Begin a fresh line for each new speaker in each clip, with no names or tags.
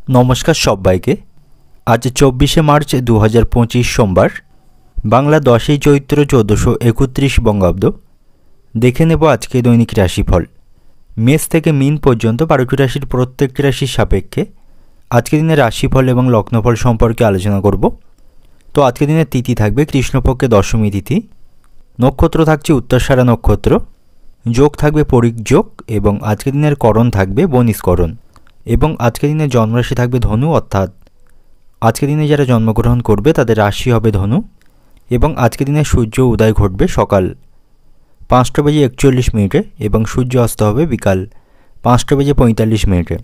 নমস্কার সবাইকে। আজ 24শে মার্চ 2025 সোমবার, বাংলা 10ই চৈত্র 1431 বঙ্গাব্দ। দেখে নেব আজকে দৈনিক রাশিফল। মেষ থেকে মীন পর্যন্ত 12টি রাশির প্রত্যেকটি রাশির সাপেক্ষে আজকের দিনের রাশিফল এবং লগ্নফল সম্পর্কে আলোচনা করব। তো আজকের দিনের তিথি থাকবে কৃষ্ণপক্ষে দশমী তিথি, নক্ষত্র থাকছে উত্তরসারা নক্ষত্র, যোগ থাকবে পরিক যোগ এবং আজকের দিনের করণ থাকবে বনিষ্করণ। এবং আজকের দিনে জন্মরাশি থাকবে ধনু, অর্থাৎ আজকের দিনে যারা জন্মগ্রহণ করবে তাদের রাশি হবে ধনু। এবং আজকের দিনে সূর্য উদয় ঘটবে সকাল 5:41 এবং সূর্য অস্ত হবে বিকাল 5:45।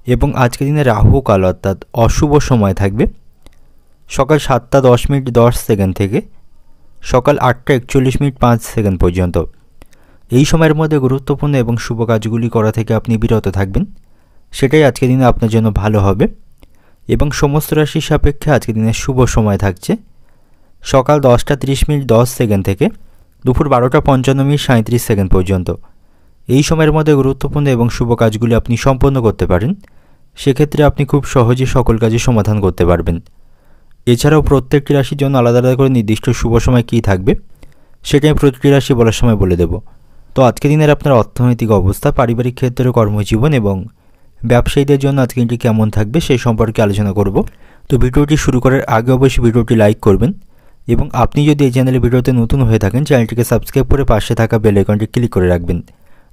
এবং আজকের দিনে রাহু কাল অর্থাৎ অশুভ সময় থাকবে সকাল 7:10 থেকে সকাল 8:41 পর্যন্ত। এই সময়ের মধ্যে গুরুত্বপূর্ণ এবং শুভ কাজগুলি করা থেকে আপনি বিরত থাকবেন, সেটাই আজকের দিনে আপনার জন্য ভালো হবে। এবং সমস্ত রাশির সাপেক্ষে আজকের দিনের শুভ সময় থাকছে সকাল 10:30 থেকে দুপুর 12:55 পর্যন্ত। এই সময়ের মধ্যে গুরুত্বপূর্ণ এবং শুভ কাজগুলি আপনি সম্পন্ন করতে পারেন, সেক্ষেত্রে আপনি খুব সহজে সকল কাজের সমাধান করতে পারবেন। এছাড়াও প্রত্যেকটি রাশির জন্য আলাদা আলাদা করে নির্দিষ্ট শুভ সময় কী থাকবে সেটা আমি প্রতিটি রাশি বলার সময় বলে দেব। তো আজকের দিনের আপনার অর্থনৈতিক অবস্থা, পারিবারিক ক্ষেত্রে, কর্মজীবন এবং ব্যবসায়ীদের জন্য আজকে দিনটি কেমন থাকবে সেই সম্পর্কে আলোচনা করব। তো ভিডিওটি শুরু করার আগে অবশ্যই ভিডিওটি লাইক করবেন এবং আপনি যদি এই চ্যানেলে ভিডিওতে নতুন হয়ে থাকেন চ্যানেলটিকে সাবস্ক্রাইব করে পাশে থাকা বেল আইকনটি ক্লিক করে রাখবেন।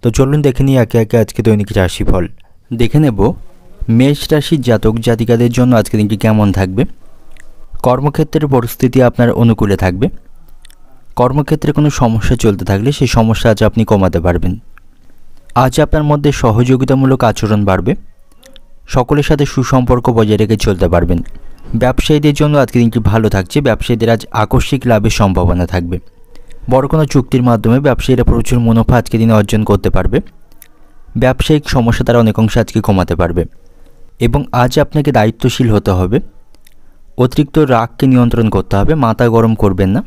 তো চলুন দেখে নিই একে একে আজকে দৈনিক রাশিফল। দেখে নেব মেষ রাশির জাতক জাতিকাদের জন্য আজকে দিনটি কেমন থাকবে। কর্মক্ষেত্রের পরিস্থিতি আপনার অনুকূলে থাকবে। কর্মক্ষেত্রে কোনো সমস্যা চলতে থাকলে সেই সমস্যা আজ আপনি কমাতে পারবেন। আজ আপনার মধ্যে সহযোগিতামূলক আচরণ বাড়বে, সকলের সাথে সুসম্পর্ক বজায় রেখে চলতে পারবেন। ব্যবসায়ীদের জন্য আজকে দিনটি ভালো থাকছে, ব্যবসায়ীদের আজ আকস্মিক লাভের সম্ভাবনা থাকবে। বড় কোনো চুক্তির মাধ্যমে ব্যবসায়ীরা প্রচুর মুনাফা আজকে দিনে অর্জন করতে পারবে। ব্যবসায়িক সমস্যা তারা অনেকাংশে আজকে কমাতে পারবে। এবং আজ আপনাকে দায়িত্বশীল হতে হবে, অতিরিক্ত রাগকে নিয়ন্ত্রণ করতে হবে, মাথা গরম করবেন না,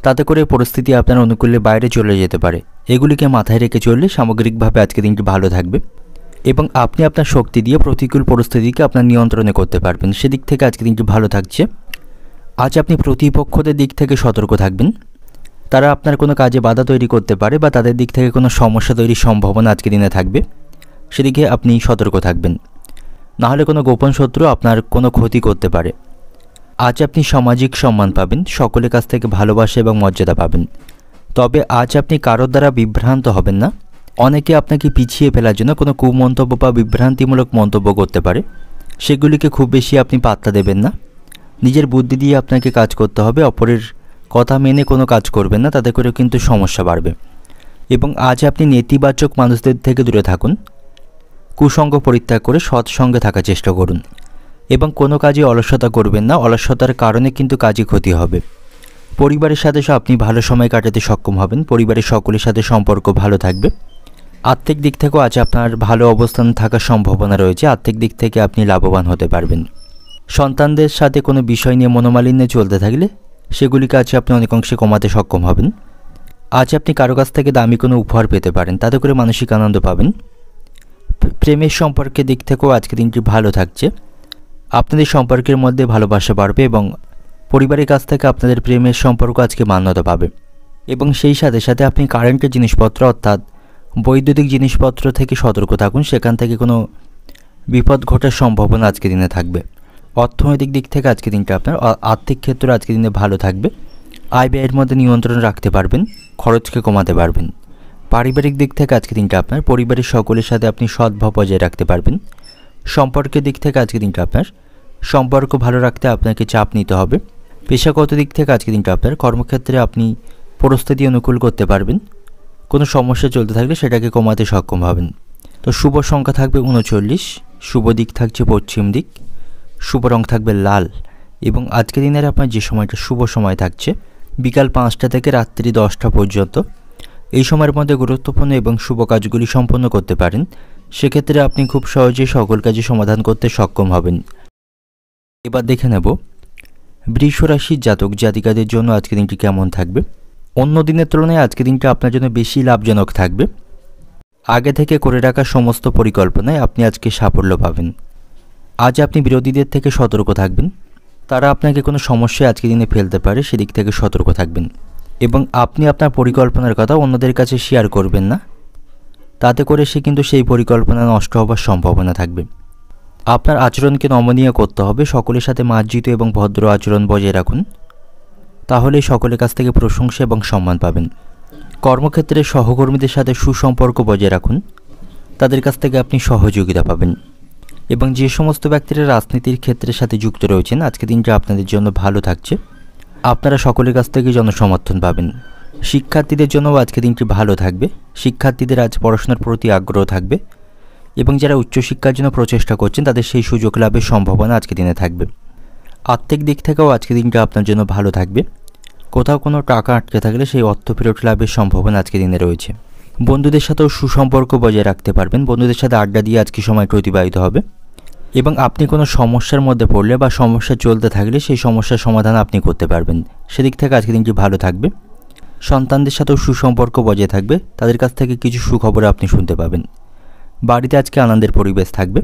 তাতে করে পরিস্থিতি আপনার অনুকূলে বাইরে চলে যেতে পারে। এগুলিকে মাথায় রেখে চললে সামগ্রিকভাবে আজকে দিনটি ভালো থাকবে এবং আপনি আপনার শক্তি দিয়ে প্রতিকূল পরিস্থিতিকে আপনার নিয়ন্ত্রণে করতে পারবেন। সেদিক থেকে আজকে দিনটি ভালো থাকছে। আজ আপনি প্রতিপক্ষদের দিক থেকে সতর্ক থাকবেন, তারা আপনার কোনো কাজে বাধা তৈরি করতে পারে বা তাদের দিক থেকে কোনো সমস্যা তৈরির সম্ভাবনা আজকে দিনে থাকবে, সেদিকে আপনি সতর্ক থাকবেন। নাহলে কোনো গোপন শত্রু আপনার কোনো ক্ষতি করতে পারে। আজ আপনি সামাজিক সম্মান পাবেন, সকলের কাছ থেকে ভালোবাসা এবং মর্যাদা পাবেন। তবে আজ আপনি কারোর দ্বারা বিভ্রান্ত হবেন না। অনেকে আপনাকে পিছিয়ে ফেলার জন্য কোনো কুমন্তব্য বা বিভ্রান্তিমূলক মন্তব্য করতে পারে, সেগুলিকে খুব বেশি আপনি পাত্তা দেবেন না। নিজের বুদ্ধি দিয়ে আপনাকে কাজ করতে হবে, অপরের কথা মেনে কোনো কাজ করবেন না, তাতে করেও কিন্তু সমস্যা বাড়বে। এবং আজ আপনি নেতিবাচক মানুষদের থেকে দূরে থাকুন, কুসঙ্গ পরিত্যাগ করে সৎসঙ্গে থাকার চেষ্টা করুন। এবং কোনো কাজে অলসতা করবেন না, অলসতার কারণে কিন্তু কাজে ক্ষতি হবে। পরিবারের সাথে আপনি ভালো সময় কাটাতে সক্ষম হবেন, পরিবারের সকলের সাথে সম্পর্ক ভালো থাকবে। আর্থিক দিক থেকেও আজ আপনার ভালো অবস্থান থাকার সম্ভাবনা রয়েছে, আর্থিক দিক থেকে আপনি লাভবান হতে পারবেন। সন্তানদের সাথে কোনো বিষয় নিয়ে মনোমালিন্য চলতে থাকলে সেগুলিকে আজ আপনি অনেকাংশে কমাতে সক্ষম হবেন। আজ আপনি কারো কাছ থেকে দামি কোনো উপহার পেতে পারেন, তাতে করে মানসিক আনন্দ পাবেন। প্রেমের সম্পর্কের দিক থেকেও আজকে দিনটি ভালো থাকছে। আপনাদের সম্পর্কের মধ্যে ভালোবাসা বাড়বে এবং পরিবারের কাছ থেকে আপনাদের প্রেমের সম্পর্ক আজকে মান্যতা পাবে। এবং সেই সাথে সাথে আপনি কারেন্টের জিনিসপত্র অর্থাৎ বৈদ্যুতিক জিনিসপত্র থেকে সতর্ক থাকুন, সেখান থেকে কোনো বিপদ ঘটার সম্ভাবনা আজকে দিনে থাকবে। অর্থনৈতিক দিক থেকে আজকে দিনটা আপনার আর্থিক ক্ষেত্রে আজকে দিনে ভালো থাকবে। আয় ব্যয়ের মধ্যে নিয়ন্ত্রণ রাখতে পারবেন, খরচকে কমাতে পারবেন। পারিবারিক দিক থেকে আজকে দিনটা আপনার পরিবারের সকলের সাথে আপনি সদ্ভাব বজায় রাখতে পারবেন। সম্পর্কের দিক থেকে আজকে দিনটা আপনার সম্পর্ক ভালো রাখতে আপনাকে চাপ নিতে হবে। পেশাগত দিক থেকে আজকে দিনটা আপনার কর্মক্ষেত্রে আপনি পরিস্থিতি অনুকূল করতে পারবেন, কোনো সমস্যা চলতে থাকলে সেটাকে কমাতে সক্ষম হবেন। তো শুভ সংখ্যা থাকবে 39, শুভ দিক থাকছে পশ্চিম দিক, শুভ রং থাকবে লাল। এবং আজকের দিনের আপনার যে সময়টা শুভ সময় থাকছে বিকাল 5টা থেকে রাত্রি 10টা পর্যন্ত। এই সময়ের মধ্যে গুরুত্বপূর্ণ এবং শুভ কাজগুলি সম্পন্ন করতে পারেন, সেক্ষেত্রে আপনি খুব সহজে সকল কাজে সমাধান করতে সক্ষম হবেন। এবার দেখে নেব বৃষ রাশির জাতক জাতিকাদের জন্য আজকের দিনটি কেমন থাকবে। অন্য দিনের তুলনায় আজকের দিনটা আপনার জন্য বেশি লাভজনক থাকবে। আগে থেকে করে রাখা সমস্ত পরিকল্পনায় আপনি আজকে সাফল্য পাবেন। আজ আপনি বিরোধীদের থেকে সতর্ক থাকবেন। তারা আপনাকে কোনো সমস্যায় আজকের দিনে ফেলতে পারে, সেদিক থেকে সতর্ক থাকবেন। এবং আপনি আপনার পরিকল্পনার কথা অন্যদের কাছে শেয়ার করবেন না, তাতে করে কিন্তু সেই পরিকল্পনা নষ্ট হবার সম্ভাবনা থাকবে। আপনার আচরণকে নমনীয় করতে হবে, সকলের সাথে মার্জিত এবং ভদ্র আচরণ বজায় রাখুন, তাহলেই সকলের কাছ থেকে প্রশংসা এবং সম্মান পাবেন। কর্মক্ষেত্রে সহকর্মীদের সাথে সুসম্পর্ক বজায় রাখুন, তাদের কাছ থেকে আপনি সহযোগিতা পাবেন। এবং যে সমস্ত ব্যক্তিরা রাজনীতির ক্ষেত্রের সাথে যুক্ত রয়েছেন, আজকের দিনটা আপনাদের জন্য ভালো থাকছে, আপনারা সকলের কাছ থেকে জনসমর্থন পাবেন। শিক্ষার্থীদের জন্যও আজকের দিনটি ভালো থাকবে, শিক্ষার্থীদের আজ পড়াশোনার প্রতি আগ্রহ থাকবে এবং যারা উচ্চশিক্ষার জন্য প্রচেষ্টা করছেন তাদের সেই সুযোগ লাভের সম্ভাবনা আজকের দিনে থাকবে। আর্থিক দিক থেকেও আজকের দিনটা আপনার জন্য ভালো থাকবে, কোথাও কোনো টাকা আটকে থাকলে সেই অর্থ ফেরত লাভের সম্ভাবনা আজকের দিনে রয়েছে। বন্ধুদের সাথেও সুসম্পর্ক বজায় রাখতে পারবেন, বন্ধুদের সাথে আড্ডা দিয়ে আজকে সময়টা অতিবাহিত হবে। এবং আপনি কোনো সমস্যার মধ্যে পড়লে বা সমস্যা চলতে থাকলে সেই সমস্যার সমাধান আপনি করতে পারবেন, সেদিক থেকে আজকের দিনটি ভালো থাকবে। সন্তানদের সাথেও সুসম্পর্ক বজায় থাকবে, তাদের কাছ থেকে কিছু সুখবর আপনি শুনতে পাবেন। বাড়িতে আজকে আনন্দের পরিবেশ থাকবে,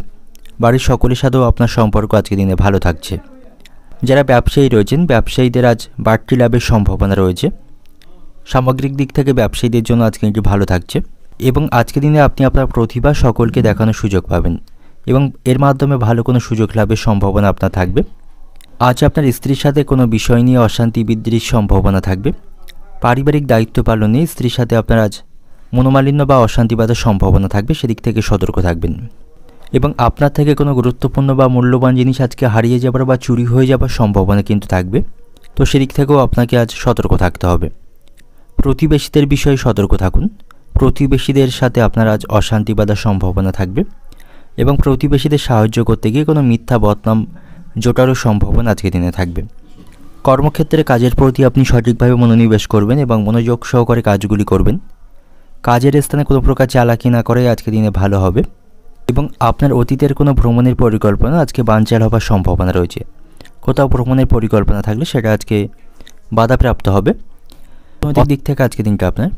বাড়ির সকলের সাথেও আপনার সম্পর্ক আজকের দিনে ভালো থাকছে। যারা ব্যবসায়ী রয়েছেন, ব্যবসায়ীদের আজ বাড়তি লাভের সম্ভাবনা রয়েছে। সামগ্রিক দিক থেকে ব্যবসায়ীদের জন্য আজকের দিনটি ভালো থাকছে এবং আজকের দিনে আপনি আপনার প্রতিভা সকলকে দেখানোর সুযোগ পাবেন এবং এর মাধ্যমে ভালো কোনো সুযোগ লাভের সম্ভাবনা আপনার থাকবে। আজ আপনার স্ত্রীর সাথে কোনো বিষয় নিয়ে অশান্তি বৃদ্ধির সম্ভাবনা থাকবে। পারিবারিক দায়িত্ব পালনে স্ত্রীর সাথে আপনার আজ মনোমালিন্য বা অশান্তি বাঁধার সম্ভাবনা থাকবে, সেদিক থেকে সতর্ক থাকবেন। এবং আপনার থেকে কোনো গুরুত্বপূর্ণ বা মূল্যবান জিনিস আজকে হারিয়ে যাবার বা চুরি হয়ে যাবার সম্ভাবনা কিন্তু থাকবে, তো সেদিক থেকেও আপনাকে আজ সতর্ক থাকতে হবে। প্রতিবেশীদের বিষয়ে সতর্ক থাকুন, প্রতিবেশীদের সাথে আপনার আজ অশান্তি বাঁধার সম্ভাবনা থাকবে এবং প্রতিবেশীদের সাহায্য করতে গিয়ে কোনো মিথ্যা বদনাম জোটারও সম্ভাবনা আজকের দিনে থাকবে। কর্মক্ষেত্রে কাজের প্রতি আপনি সঠিকভাবে মনোনিবেশ করবেন এবং মনোযোগ সহকারে কাজগুলি করবেন। কাজের স্থানে কোনো প্রকার চালাকি না করে আজকের দিনে ভালো হবে এবং আপনার অতীতের কোনো ভ্রমণের পরিকল্পনা আজকে বানচাল হবার সম্ভাবনা রয়েছে। কোথাও ভ্রমণের পরিকল্পনা থাকলে সেটা আজকে বাধাপ্রাপ্ত হবে। অর্থনৈতিক দিক থেকে আজকের দিনটা আপনার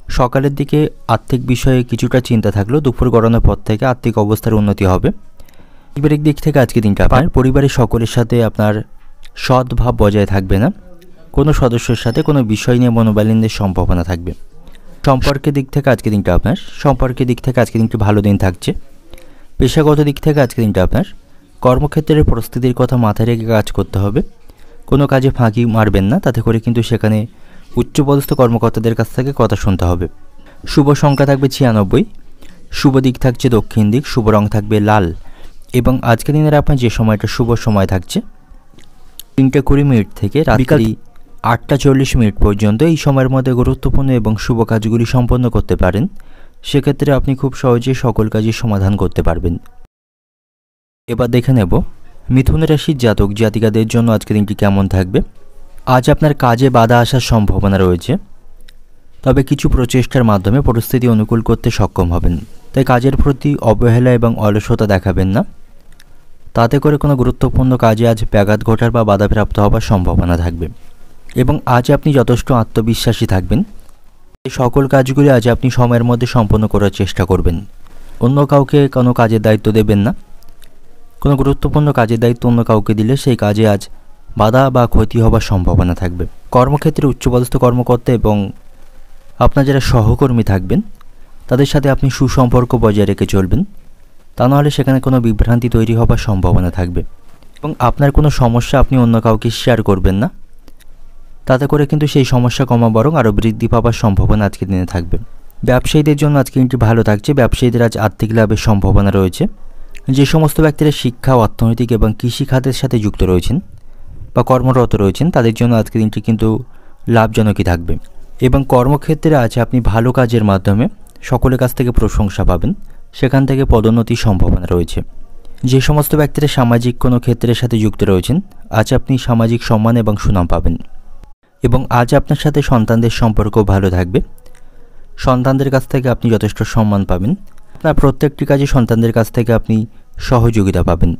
সকালের দিকে আর্থিক বিষয়ে কিছুটা চিন্তা থাকলেও দুপুর গড়ানোর পর থেকে আর্থিক অবস্থার উন্নতি হবে। পারিবারিক দিক থেকে আজকের দিনটা আপনার পরিবারের সকলের সাথে আপনার সদ্ভাব বজায় থাকবে না, কোনো সদস্যের সাথে কোনো বিষয় নিয়ে মনোমালিন্যের সম্ভাবনা থাকবে। সম্পর্কের দিক থেকে আজকের দিনটা আপনার আজকের দিনটি ভালো দিন থাকছে। পেশাগত দিক থেকে আজকের দিনটা আপনার কর্মক্ষেত্রের পরিস্থিতির কথা মাথায় রেখে কাজ করতে হবে, কোনো কাজে ফাঁকি মারবেন না, তাতে করে কিন্তু সেখানে উচ্চপদস্থ কর্মকর্তাদের কাছ থেকে কথা শুনতে হবে। শুভ সংখ্যা থাকবে 96, শুভ দিক থাকছে দক্ষিণ দিক, শুভ রং থাকবে লাল। এবং আজকের দিনের আপনার যে সময়টা শুভ সময় থাকছে 3:20 থেকে রাত্রি 8:40 পর্যন্ত, এই সময়ের মধ্যে গুরুত্বপূর্ণ এবং শুভ কাজগুলি সম্পন্ন করতে পারেন। সেক্ষেত্রে আপনি খুব সহজে সকল কাজের সমাধান করতে পারবেন। এবার দেখে নেব মিথুন রাশির জাতক জাতিকাদের জন্য আজকের দিনটি কেমন থাকবে। আজ আপনার কাজে বাধা আসার সম্ভাবনা রয়েছে, তবে কিছু প্রচেষ্টার মাধ্যমে পরিস্থিতি অনুকূল করতে সক্ষম হবেন। তাই কাজের প্রতি অবহেলা এবং অলসতা দেখাবেন না, তাতে করে কোনো গুরুত্বপূর্ণ কাজে আজ ব্যাঘাত ঘটার বা বাধাপ্রাপ্ত হবার সম্ভাবনা থাকবে। এবং আজ আপনি যথেষ্ট আত্মবিশ্বাসী থাকবেন, এই সকল কাজগুলি আজ আপনি সময়ের মধ্যে সম্পন্ন করার চেষ্টা করবেন। অন্য কাউকে কোনো কাজের দায়িত্ব দেবেন না, কোনো গুরুত্বপূর্ণ কাজের দায়িত্ব অন্য কাউকে দিলে সেই কাজে আজ বাধা বা ক্ষতি হবার সম্ভাবনা থাকবে। কর্মক্ষেত্রে উচ্চপদস্থ কর্মকর্তা এবং আপনার যারা সহকর্মী থাকবেন তাদের সাথে আপনি সুসম্পর্ক বজায় রেখে চলবেন, তা নাহলে সেখানে কোনো বিভ্রান্তি তৈরি হবার সম্ভাবনা থাকবে। এবং আপনার কোনো সমস্যা আপনি অন্য কাউকে শেয়ার করবেন না, তাতে করে কিন্তু সেই সমস্যা কমা বরং আরও বৃদ্ধি পাওয়ার সম্ভাবনা আজকের দিনে থাকবে। ব্যবসায়ীদের জন্য আজকে দিনটি ভালো থাকছে, ব্যবসায়ীদের আজ আর্থিক লাভের সম্ভাবনা রয়েছে। যে সমস্ত ব্যক্তিরা শিক্ষা, অর্থনৈতিক এবং কৃষি খাতের সাথে যুক্ত রয়েছেন বা কর্মরত রয়েছেন তাদের জন্য আজকের দিনটি কিন্তু লাভজনকই থাকবে। এবং কর্মক্ষেত্রে আজ আপনি ভালো কাজের মাধ্যমে সকলের কাছ থেকে প্রশংসা পাবেন, সেখান থেকে পদোন্নতির সম্ভাবনা রয়েছে। যে সমস্ত ব্যক্তিরা সামাজিক কোনো ক্ষেত্রের সাথে যুক্ত রয়েছেন আজ আপনি সামাজিক সম্মান এবং সুনাম পাবেন। এবং আজ আপনার সাথে সন্তানদের সম্পর্ক ভালো থাকবে, সন্তানদের কাছ থেকে আপনি যথেষ্ট সম্মান পাবেন। আপনার প্রত্যেকটি কাজে সন্তানদের কাছ থেকে আপনি সহযোগিতা পাবেন।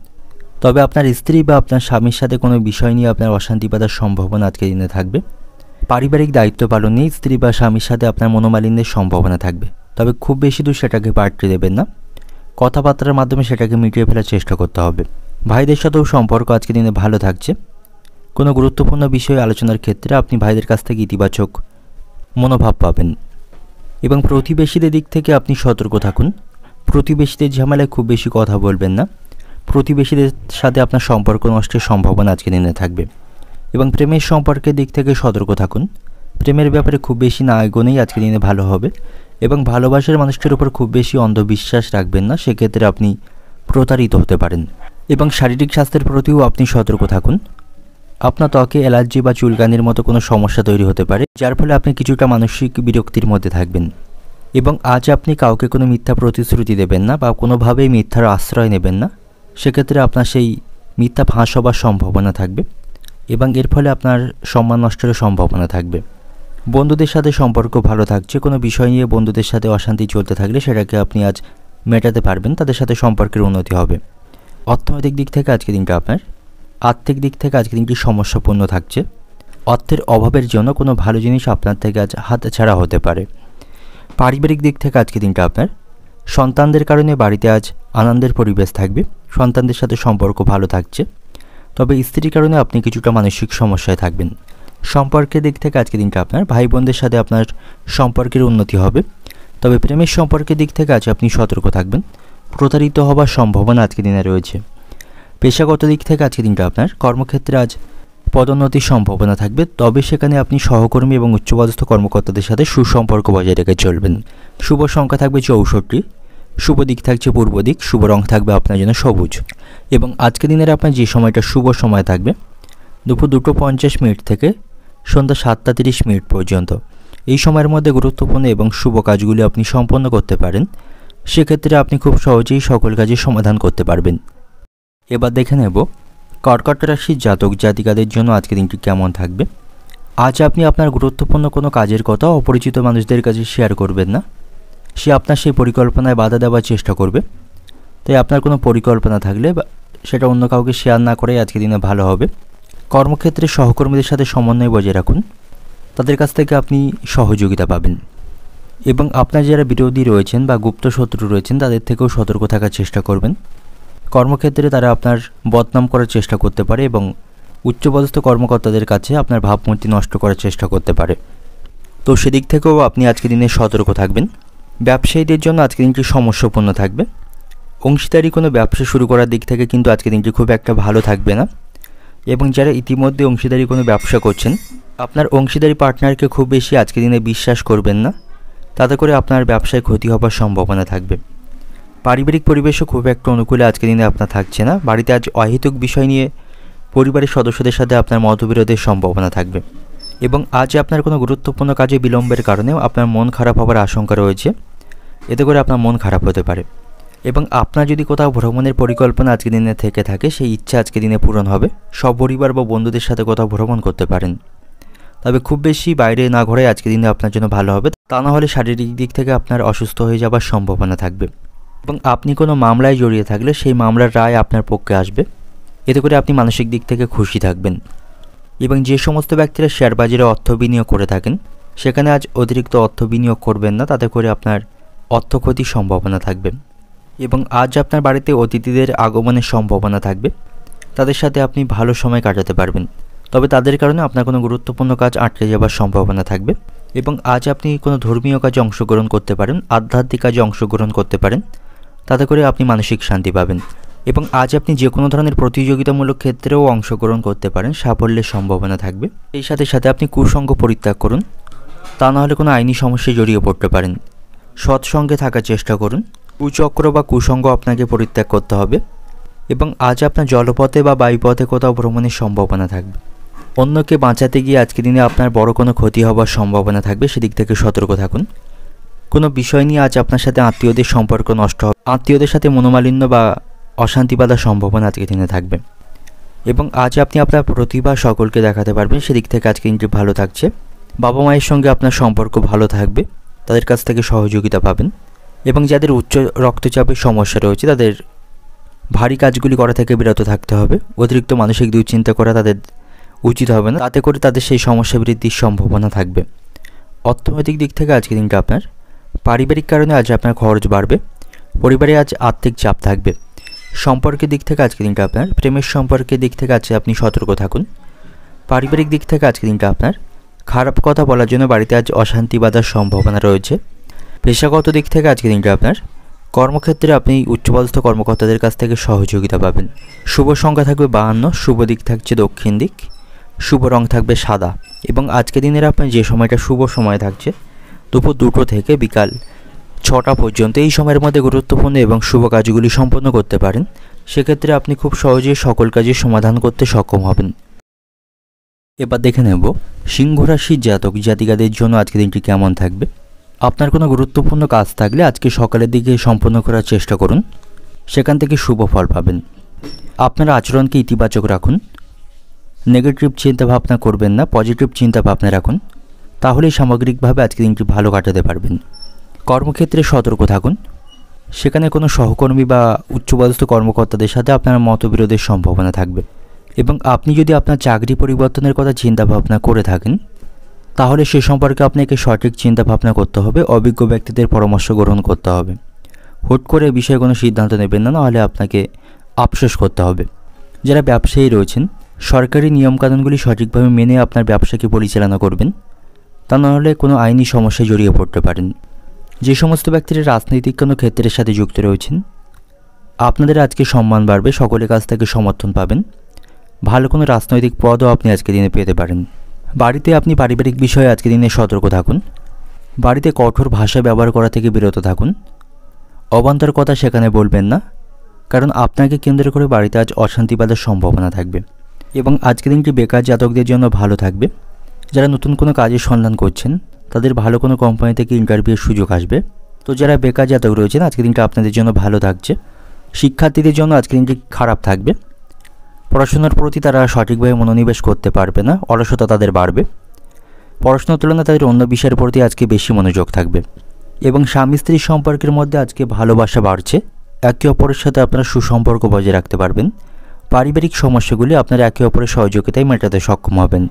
তবে আপনার স্ত্রী বা আপনার স্বামীর সাথে কোনো বিষয় নিয়ে আপনার অশান্তি বাঁধার সম্ভাবনা আজকের দিনে থাকবে। পারিবারিক দায়িত্ব পালনে স্ত্রী বা স্বামীর সাথে আপনার মনোমালিন্যের সম্ভাবনা থাকবে, তবে খুব বেশি দূর সেটাকে বাড়তে দেবেন না, কথাবার্তার মাধ্যমে সেটাকে মিটিয়ে ফেলার চেষ্টা করতে হবে। ভাইদের সাথেও সম্পর্ক আজকের দিনে ভালো থাকছে। কোনো গুরুত্বপূর্ণ বিষয়ে আলোচনার ক্ষেত্রে আপনি ভাইদের কাছ থেকে ইতিবাচক মনোভাব পাবেন। এবং প্রতিবেশীদের দিক থেকে আপনি সতর্ক থাকুন। প্রতিবেশীদের ঝামেলায় খুব বেশি কথা বলবেন না। প্রতিবেশীদের সাথে আপনার সম্পর্ক নষ্টের সম্ভাবনা আজকের দিনে থাকবে। এবং প্রেমের সম্পর্কের দিক থেকে সতর্ক থাকুন। প্রেমের ব্যাপারে খুব বেশি না এগোনেই আজকের দিনে ভালো হবে। এবং ভালোবাসার মানুষটির উপর খুব বেশি অন্ধবিশ্বাস রাখবেন না, সেক্ষেত্রে আপনি প্রতারিত হতে পারেন। এবং শারীরিক স্বাস্থ্যের প্রতিও আপনি সতর্ক থাকুন। আপনার ত্বকে অ্যালার্জি বা চুলকানির মতো কোনো সমস্যা তৈরি হতে পারে, যার ফলে আপনি কিছুটা মানসিক বিরক্তির মধ্যে থাকবেন। এবং আজ আপনি কাউকে কোনো মিথ্যা প্রতিশ্রুতি দেবেন না বা কোনোভাবেই মিথ্যার আশ্রয় নেবেন না, সেক্ষেত্রে আপনার সেই মিথ্যা ফাঁস হবার সম্ভাবনা থাকবে এবং এর ফলে আপনার সম্মান নষ্টেরও সম্ভাবনা থাকবে। বন্ধুদের সাথে সম্পর্ক ভালো থাকছে। কোনো বিষয় নিয়ে বন্ধুদের সাথে অশান্তি চলতে থাকলে সেটাকে আপনি আজ মেটাতে পারবেন, তাদের সাথে সম্পর্কের উন্নতি হবে। অর্থনৈতিক দিক থেকে আজকের দিনটা আপনার আর্থিক দিক থেকে আজকের দিনটি সমস্যাপূর্ণ থাকছে। অর্থের অভাবের জন্য কোনো ভালো জিনিস আপনার থেকে আজ হাতছাড়া হতে পারে। পারিবারিক দিক থেকে আজকের দিনটা আপনার সন্তানদের কারণে বাড়িতে আজ আনন্দের পরিবেশ থাকবে। সন্তানদের সাথে সম্পর্ক ভালো থাকছে, তবে স্ত্রীর কারণে আপনি কিছুটা মানসিক সমস্যায় থাকবেন। সম্পর্কের দিক থেকে আজকের দিনটা আপনার ভাই বোনদের সাথে আপনার সম্পর্কের উন্নতি হবে, তবে প্রেমের সম্পর্কের দিক থেকে আজ আপনি সতর্ক থাকবেন। প্রতারিত হবার সম্ভাবনা আজকের দিনে রয়েছে। পেশাগত দিক থেকে আজকের দিনটা আপনার কর্মক্ষেত্রে আজ পদোন্নতির সম্ভাবনা থাকবে, তবে সেখানে আপনি সহকর্মী এবং উচ্চপদস্থ কর্মকর্তাদের সাথে সুসম্পর্ক বজায় রেখে চলবেন। শুভ সংখ্যা থাকবে 64, শুভ দিক থাকছে পূর্ব দিক, শুভ রং থাকবে আপনার জন্য সবুজ। এবং আজকের দিনের আপনার যে সময়টা শুভ সময় থাকবে দুপুর 2:50 থেকে সন্ধ্যা 7:30 পর্যন্ত। এই সময়ের মধ্যে গুরুত্বপূর্ণ এবং শুভ কাজগুলি আপনি সম্পন্ন করতে পারেন, সেক্ষেত্রে আপনি খুব সহজেই সকল কাজের সমাধান করতে পারবেন। এবার দেখে নেব কর্কট রাশির জাতক জাতিকাদের জন্য আজকের দিনটি কেমন থাকবে। আজ আপনি আপনার গুরুত্বপূর্ণ কোনো কাজের কথা অপরিচিত মানুষদের কাছে শেয়ার করবেন না, সে আপনার সেই পরিকল্পনায় বাধা দেওয়ার চেষ্টা করবে। তাই আপনার কোনো পরিকল্পনা থাকলে সেটা অন্য কাউকে শেয়ার না করেই আজকের দিনে ভালো হবে। কর্মক্ষেত্রে সহকর্মীদের সাথে সমন্বয় বজায় রাখুন, তাদের কাছ থেকে আপনি সহযোগিতা পাবেন। এবং আপনার যারা বিরোধী রয়েছেন বা গুপ্ত শত্রু রয়েছেন তাদের থেকেও সতর্ক থাকার চেষ্টা করবেন। কর্মক্ষেত্রে তারা আপনার বদনাম করার চেষ্টা করতে পারে এবং উচ্চপদস্থ কর্মকর্তাদের কাছে আপনার ভাবমূর্তি নষ্ট করার চেষ্টা করতে পারে, তো সেদিক থেকেও আপনি আজকের দিনে সতর্ক থাকবেন। ব্যবসায়ীদের জন্য আজকের দিনটি সমস্যাপূর্ণ থাকবে। অংশীদারি কোনো ব্যবসা শুরু করার দিক থেকে কিন্তু আজকের দিনটি খুব একটা ভালো থাকবে না। এবং যারা ইতিমধ্যে অংশীদারি কোনো ব্যবসা করছেন, আপনার অংশীদারি পার্টনারকে খুব বেশি আজকের দিনে বিশ্বাস করবেন না, তাতে করে আপনার ব্যবসায় ক্ষতি হবার সম্ভাবনা থাকবে। পারিবারিক পরিবেশও খুব একটা অনুকূলে আজকের দিনে আপনার থাকছে না। বাড়িতে আজ অহেতুক বিষয় নিয়ে পরিবারের সদস্যদের সাথে আপনার মতবিরোধের সম্ভাবনা থাকবে। এবং আজ আপনার কোনো গুরুত্বপূর্ণ কাজে বিলম্বের কারণেও আপনার মন খারাপ হওয়ার আশঙ্কা রয়েছে, এতে করে আপনার মন খারাপ হতে পারে। এবং আপনার যদি কোথাও ভ্রমণের পরিকল্পনা আজকের দিনে থেকে থাকে, সেই ইচ্ছা আজকের দিনে পূরণ হবে। সপরিবার বা বন্ধুদের সাথে কোথাও ভ্রমণ করতে পারেন, তবে খুব বেশি বাইরে না ঘোরে আজকের দিনে আপনার জন্য ভালো হবে। তা না হলে শারীরিক দিক থেকে আপনার অসুস্থ হয়ে যাবার সম্ভাবনা থাকবে। এবং আপনি কোনো মামলায় জড়িয়ে থাকলে সেই মামলার রায় আপনার পক্ষে আসবে, এতে করে আপনি মানসিক দিক থেকে খুশি থাকবেন। এবং যে সমস্ত ব্যক্তিরা শেয়ার বাজারে অর্থ বিনিয়োগ করে থাকেন, সেখানে আজ অতিরিক্ত অর্থ বিনিয়োগ করবেন না, তাতে করে আপনার অর্থ ক্ষতির সম্ভাবনা থাকবে। এবং আজ আপনার বাড়িতে অতিথিদের আগমনের সম্ভাবনা থাকবে, তাদের সাথে আপনি ভালো সময় কাটাতে পারবেন, তবে তাদের কারণে আপনার কোনো গুরুত্বপূর্ণ কাজ আটকে যাবার সম্ভাবনা থাকবে। এবং আজ আপনি কোনো ধর্মীয় কাজে অংশগ্রহণ করতে পারেন, আধ্যাত্মিক কাজে অংশগ্রহণ করতে পারেন, তাতে করে আপনি মানসিক শান্তি পাবেন। এবং আজ আপনি যে কোনো ধরনের প্রতিযোগিতামূলক ক্ষেত্রেও অংশগ্রহণ করতে পারেন, সাফল্যের সম্ভাবনা থাকবে। এই সাথে সাথে আপনি কুসঙ্গ পরিত্যাগ করুন, তা না হলে কোনো আইনি সমস্যায় জড়িয়ে পড়তে পারেন। সৎসঙ্গে থাকার চেষ্টা করুন, কুচক্র বা কুসঙ্গ আপনাকে পরিত্যাগ করতে হবে। এবং আজ আপনার জলপথে বা বায়ুপথে কোথাও ভ্রমণের সম্ভাবনা থাকবে। অন্যকে বাঁচাতে গিয়ে আজকের দিনে আপনার বড় কোনো ক্ষতি হওয়ার সম্ভাবনা থাকবে, সেদিক থেকে সতর্ক থাকুন। কোনো বিষয় নিয়ে আজ আপনার সাথে আত্মীয়দের সম্পর্ক নষ্ট হবে, আত্মীয়দের সাথে মনোমালিন্য বা অশান্তি বাঁধার সম্ভাবনা আজকের দিনে থাকবে। এবং আজ আপনি আপনার প্রতিভা সকলকে দেখাতে পারবেন, সেদিক থেকে আজকে দিনটি ভালো থাকছে। বাবা মায়ের সঙ্গে আপনার সম্পর্ক ভালো থাকবে, তাদের কাছ থেকে সহযোগিতা পাবেন। এবং যাদের উচ্চ রক্তচাপের সমস্যা রয়েছে, তাদের ভারী কাজগুলি করা থেকে বিরত থাকতে হবে। অতিরিক্ত মানসিক দুশ্চিন্তা করা তাদের উচিত হবে না, তাতে করে তাদের সেই সমস্যা বৃদ্ধির সম্ভাবনা থাকবে। অর্থনৈতিক দিক থেকে আজকের দিনটা আপনার পারিবারিক কারণে আজ আপনার খরচ বাড়বে, পরিবারে আজ আর্থিক চাপ থাকবে। সম্পর্কের দিক থেকে আজকের দিনটা আপনার প্রেমের সম্পর্কের দিক থেকে আজকে আপনি সতর্ক থাকুন। পারিবারিক দিক থেকে আজকের দিনটা আপনার খারাপ কথা বলার জন্য বাড়িতে আজ অশান্তি বাঁধার সম্ভাবনা রয়েছে। পেশাগত দিক থেকে আজকের দিনটা আপনার কর্মক্ষেত্রে আপনি উচ্চপদস্থ কর্মকর্তাদের কাছ থেকে সহযোগিতা পাবেন। শুভ সংখ্যা থাকবে 52, শুভ দিক থাকছে দক্ষিণ দিক, শুভ রং থাকবে সাদা। এবং আজকের দিনের আপনার যে সময়টা শুভ সময় থাকছে দুপুর 2টো থেকে বিকাল 6টা পর্যন্ত, এই সময়ের মধ্যে গুরুত্বপূর্ণ এবং শুভ কাজগুলি সম্পন্ন করতে পারেন। সেক্ষেত্রে আপনি খুব সহজেই সকল কাজের সমাধান করতে সক্ষম হবেন। এবার দেখে নেব সিংহ রাশির জাতক জাতিকাদের জন্য আজকের দিনটি কেমন থাকবে। আপনার কোনো গুরুত্বপূর্ণ কাজ থাকলে আজকে সকালের দিকে সম্পন্ন করার চেষ্টা করুন, সেখান থেকে শুভ ফল পাবেন। আপনার আচরণকে ইতিবাচক রাখুন, নেগেটিভ চিন্তাভাবনা করবেন না, পজিটিভ চিন্তাভাবনা রাখুন, তাহলেই সামগ্রিকভাবে আজকের দিনটি ভালো কাটাতে পারবেন। কর্মক্ষেত্রে সতর্ক থাকুন, সেখানে কোনো সহকর্মী বা উচ্চপদস্থ কর্মকর্তাদের সাথে আপনার মতবিরোধের সম্ভাবনা থাকবে। এবং আপনি যদি আপনার চাকরি পরিবর্তনের কথা চিন্তাভাবনা করে থাকেন তাহলে সে সম্পর্কে আপনাকে সঠিক চিন্তাভাবনা করতে হবে, অভিজ্ঞ ব্যক্তিদের পরামর্শ গ্রহণ করতে হবে। হুট করে বিষয়ে কোনো সিদ্ধান্ত নেবেন না, নাহলে আপনাকে আফসোস করতে হবে। যারা ব্যবসায়ী রয়েছেন সরকারি নিয়মকানুনগুলি সঠিকভাবে মেনে আপনার ব্যবসাকে পরিচালনা করবেন, তা নাহলে কোনো আইনি সমস্যায় জড়িয়ে পড়তে পারেন। যে সমস্ত ব্যক্তিরা রাজনৈতিক কোনো ক্ষেত্রের সাথে যুক্ত রয়েছেন আপনাদের আজকে সম্মান বাড়বে, সকলের কাছ থেকে সমর্থন পাবেন, ভালো কোনো রাজনৈতিক পদও আপনি আজকে দিনে পেতে পারেন। বাড়িতে আপনি পারিবারিক বিষয়ে আজকে দিনে সতর্ক থাকুন, বাড়িতে কঠোর ভাষা ব্যবহার করা থেকে বিরত থাকুন, অবান্তর কথা সেখানে বলবেন না, কারণ আপনাকে কেন্দ্র করে বাড়িতে আজ অশান্তি বাঁধার সম্ভাবনা থাকবে। এবং আজকের দিনটি বেকার জাতকদের জন্য ভালো থাকবে। যারা নতুন কোনো কাজের সন্ধান করছেন তাদের ভালো কোনো কোম্পানি থেকে ইন্টারভিউয়ের সুযোগ আসবে। তো যারা বেকার জাতক রয়েছেন আজকের দিনটা আপনাদের জন্য ভালো থাকছে। শিক্ষার্থীদের জন্য আজকের দিনটি খারাপ থাকবে, পড়াশোনার প্রতি তারা সঠিকভাবে মনোনিবেশ করতে পারবে না, অলসতা তাদের বাড়বে। পড়াশোনার তুলনায় তাদের অন্য বিষয়ের প্রতি আজকে বেশি মনোযোগ থাকবে। এবং স্বামী স্ত্রীর সম্পর্কের মধ্যে আজকে ভালোবাসা বাড়ছে, একে অপরের সাথে আপনারা সুসম্পর্ক বজায় রাখতে পারবেন। পারিবারিক সমস্যাগুলি আপনারা একে অপরের সহযোগিতায় মেটাতে সক্ষম হবেন।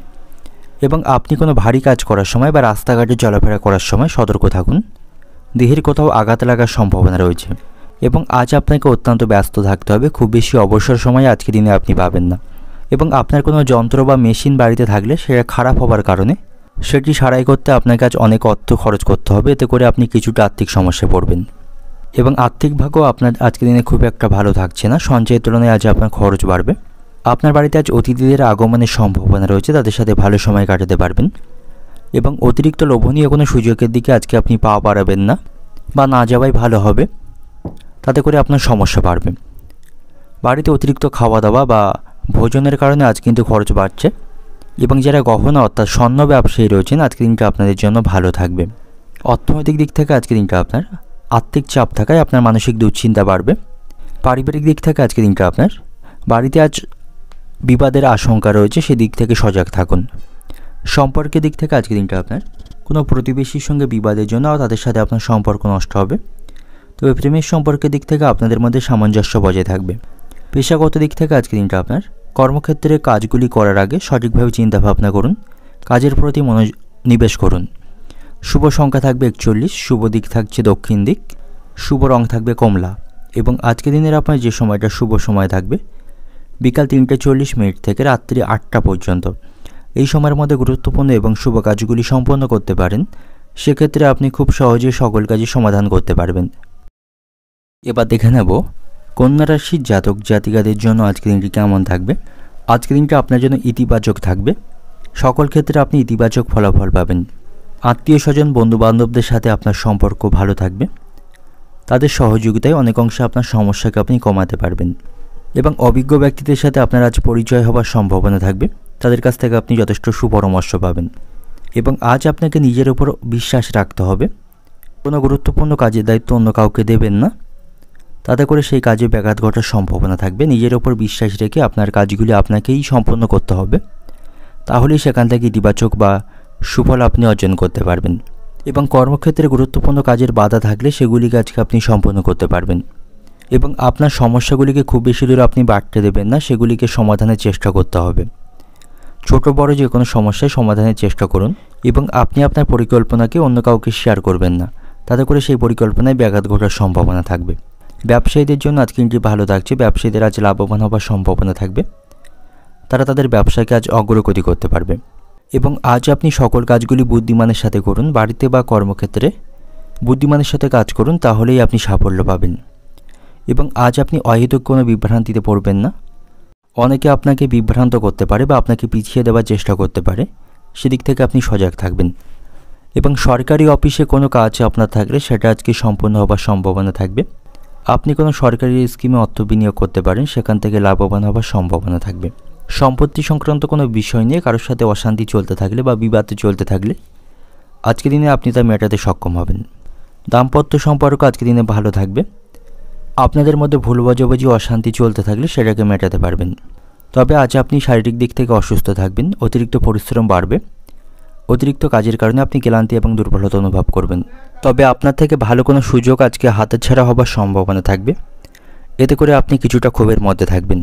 এবং আপনি কোনো ভারী কাজ করার সময় বা রাস্তাঘাটে চলাফেরা করার সময় সতর্ক থাকুন, দেহের কোথাও আঘাত লাগার সম্ভাবনা রয়েছে। এবং আজ আপনাকে অত্যন্ত ব্যস্ত থাকতে হবে, খুব বেশি অবসর সময় আজকের দিনে আপনি পাবেন না। এবং আপনার কোনো যন্ত্র বা মেশিন বাড়িতে থাকলে সেটা খারাপ হওয়ার কারণে সেটি সারাই করতে আপনাকে আজ অনেক অর্থ খরচ করতে হবে, এতে করে আপনি কিছুটা আর্থিক সমস্যায় পড়বেন। এবং আর্থিক ভাগ্য আপনার আজকের দিনে খুব একটা ভালো থাকছে না, সঞ্চয়ের তুলনায় আজ আপনার খরচ বাড়বে। আপনার বাড়িতে আজ অতিথিদের আগমনের সম্ভাবনা রয়েছে, তাদের সাথে ভালো সময় কাটাতে পারবেন। এবং অতিরিক্ত লোভনীয় কোনো সুযোগের দিকে আজকে আপনি পা বাড়াবেন না, বা না যাওয়াই ভালো হবে, তাতে করে আপনার সমস্যা বাড়বে। বাড়িতে অতিরিক্ত খাওয়া দাওয়া বা ভোজনের কারণে আজ কিন্তু খরচ বাড়ছে। এবং যারা গহনা অর্থাৎ স্বর্ণ ব্যবসায়ী রয়েছেন আজকের দিনটা আপনাদের জন্য ভালো থাকবে। অর্থনৈতিক দিক থেকে আজকের দিনটা আপনার আর্থিক চাপ থাকায় আপনার মানসিক দুশ্চিন্তা বাড়বে। পারিবারিক দিক থেকে আজকের দিনটা আপনার বাড়িতে আজ বিবাদের আশঙ্কা রয়েছে, সেদিক থেকে সজাগ থাকুন। সম্পর্কের দিক থেকে আজকের দিনটা আপনার কোনো প্রতিবেশীর সঙ্গে বিবাদের জন্য তাদের সাথে আপনার সম্পর্ক নষ্ট হবে। তবে প্রেমের সম্পর্কের দিক থেকে আপনাদের মধ্যে সামঞ্জস্য বজায় থাকবে। পেশাগত দিক থেকে আজকের দিনটা আপনার কর্মক্ষেত্রে কাজগুলি করার আগে সঠিকভাবে চিন্তাভাবনা করুন, কাজের প্রতি মনোনিবেশ করুন। শুভ সংখ্যা থাকবে 41, শুভ দিক থাকছে দক্ষিণ দিক, শুভ রং থাকবে কমলা। এবং আজকের দিনের আপনার যে সময়টা শুভ সময় থাকবে বিকাল 3:40 থেকে রাত্রি 8টা পর্যন্ত, এই সময়ের মধ্যে গুরুত্বপূর্ণ এবং শুভ কাজগুলি সম্পন্ন করতে পারেন। সেক্ষেত্রে আপনি খুব সহজে সকল কাজই সমাধান করতে পারবেন। এবার দেখে নেব কন্যা রাশির জাতক জাতিকাদের জন্য আজকের দিনটি কেমন থাকবে। আজকের দিনটা আপনার জন্য ইতিবাচক থাকবে, সকল ক্ষেত্রে আপনি ইতিবাচক ফলাফল পাবেন। আত্মীয় স্বজন বন্ধুবান্ধবদের সাথে আপনার সম্পর্ক ভালো থাকবে, তাদের সহযোগিতায় অনেক অংশে আপনার সমস্যাকে আপনি কমাতে পারবেন। এবং অভিজ্ঞ ব্যক্তিদের সাথে আপনার আজ পরিচয় হওয়ার সম্ভাবনা থাকবে, তাদের কাছ থেকে আপনি যথেষ্ট সুপরামর্শ পাবেন। এবং আজ আপনাকে নিজের উপর বিশ্বাস রাখতে হবে, কোনো গুরুত্বপূর্ণ কাজের দায়িত্ব অন্য কাউকে দেবেন না, তাতে করে সেই কাজে ব্যাঘাত ঘটার সম্ভাবনা থাকবে। নিজের ওপর বিশ্বাস রেখে আপনার কাজগুলি আপনাকেই সম্পন্ন করতে হবে, তাহলেই সেখান থেকে ইতিবাচক বা সুফল আপনি অর্জন করতে পারবেন। এবং কর্মক্ষেত্রে গুরুত্বপূর্ণ কাজের বাধা থাকলে সেগুলিকে আজকে আপনি সম্পন্ন করতে পারবেন। এবং আপনার সমস্যাগুলিকে খুব বেশি দূর আপনি বাড়তে দেবেন না, সেগুলিকে সমাধানের চেষ্টা করতে হবে। ছোট বড় যে কোনো সমস্যায় সমাধানের চেষ্টা করুন। এবং আপনি আপনার পরিকল্পনাকে অন্য কাউকে শেয়ার করবেন না, তাতে করে সেই পরিকল্পনায় ব্যাঘাত ঘটার সম্ভাবনা থাকবে। ব্যবসায়ীদের জন্য আজকে দিনটি ভালো থাকছে। ব্যবসায়ীদের আজ লাভবান হওয়ার সম্ভাবনা থাকবে। তারা তাদের ব্যবসাকে আজ অগ্রগতি করতে পারবে এবং আজ আপনি সকল কাজগুলি বুদ্ধিমানের সাথে করুন। বাড়িতে বা কর্মক্ষেত্রে বুদ্ধিমানের সাথে কাজ করুন, তাহলেই আপনি সাফল্য পাবেন। এবং আজ আপনি অহেতুক কোনো বিভ্রান্তিতে পড়বেন না। অনেকে আপনাকে বিভ্রান্ত করতে পারে বা আপনাকে পিছিয়ে দেওয়ার চেষ্টা করতে পারে, সেদিক থেকে আপনি সজাগ থাকবেন। এবং সরকারি অফিসে কোনো কাজ আপনার থাকলে সেটা আজকে সম্পূর্ণ হওয়ার সম্ভাবনা থাকবে। আপনি কোনো সরকারি স্কিমে অর্থ বিনিয়োগ করতে পারেন, সেখান থেকে লাভবান হওয়ার সম্ভাবনা থাকবে। সম্পত্তি সংক্রান্ত কোনো বিষয় নিয়ে কারোর সাথে অশান্তি চলতে থাকলে বা বিবাদ চলতে থাকলে আজকের দিনে আপনি তা মেটাতে সক্ষম হবেন। দাম্পত্য সম্পর্ক আজকের দিনে ভালো থাকবে। আপনাদের মধ্যে ভুল বোঝাবুঝি অশান্তি চলতে থাকলে সেটাকে মেটাতে পারবেন। তবে আজ আপনি শারীরিক দিক থেকে অসুস্থ থাকবেন, অতিরিক্ত পরিশ্রম বাড়বে। অতিরিক্ত কাজের কারণে আপনি ক্লান্তি এবং দুর্বলতা অনুভব করবেন। তবে আপনার থেকে ভালো কোনো সুযোগ আজকে হাতছাড়া হবার সম্ভাবনা থাকবে। এতে করে আপনি কিছুটা ক্ষোভের মধ্যে থাকবেন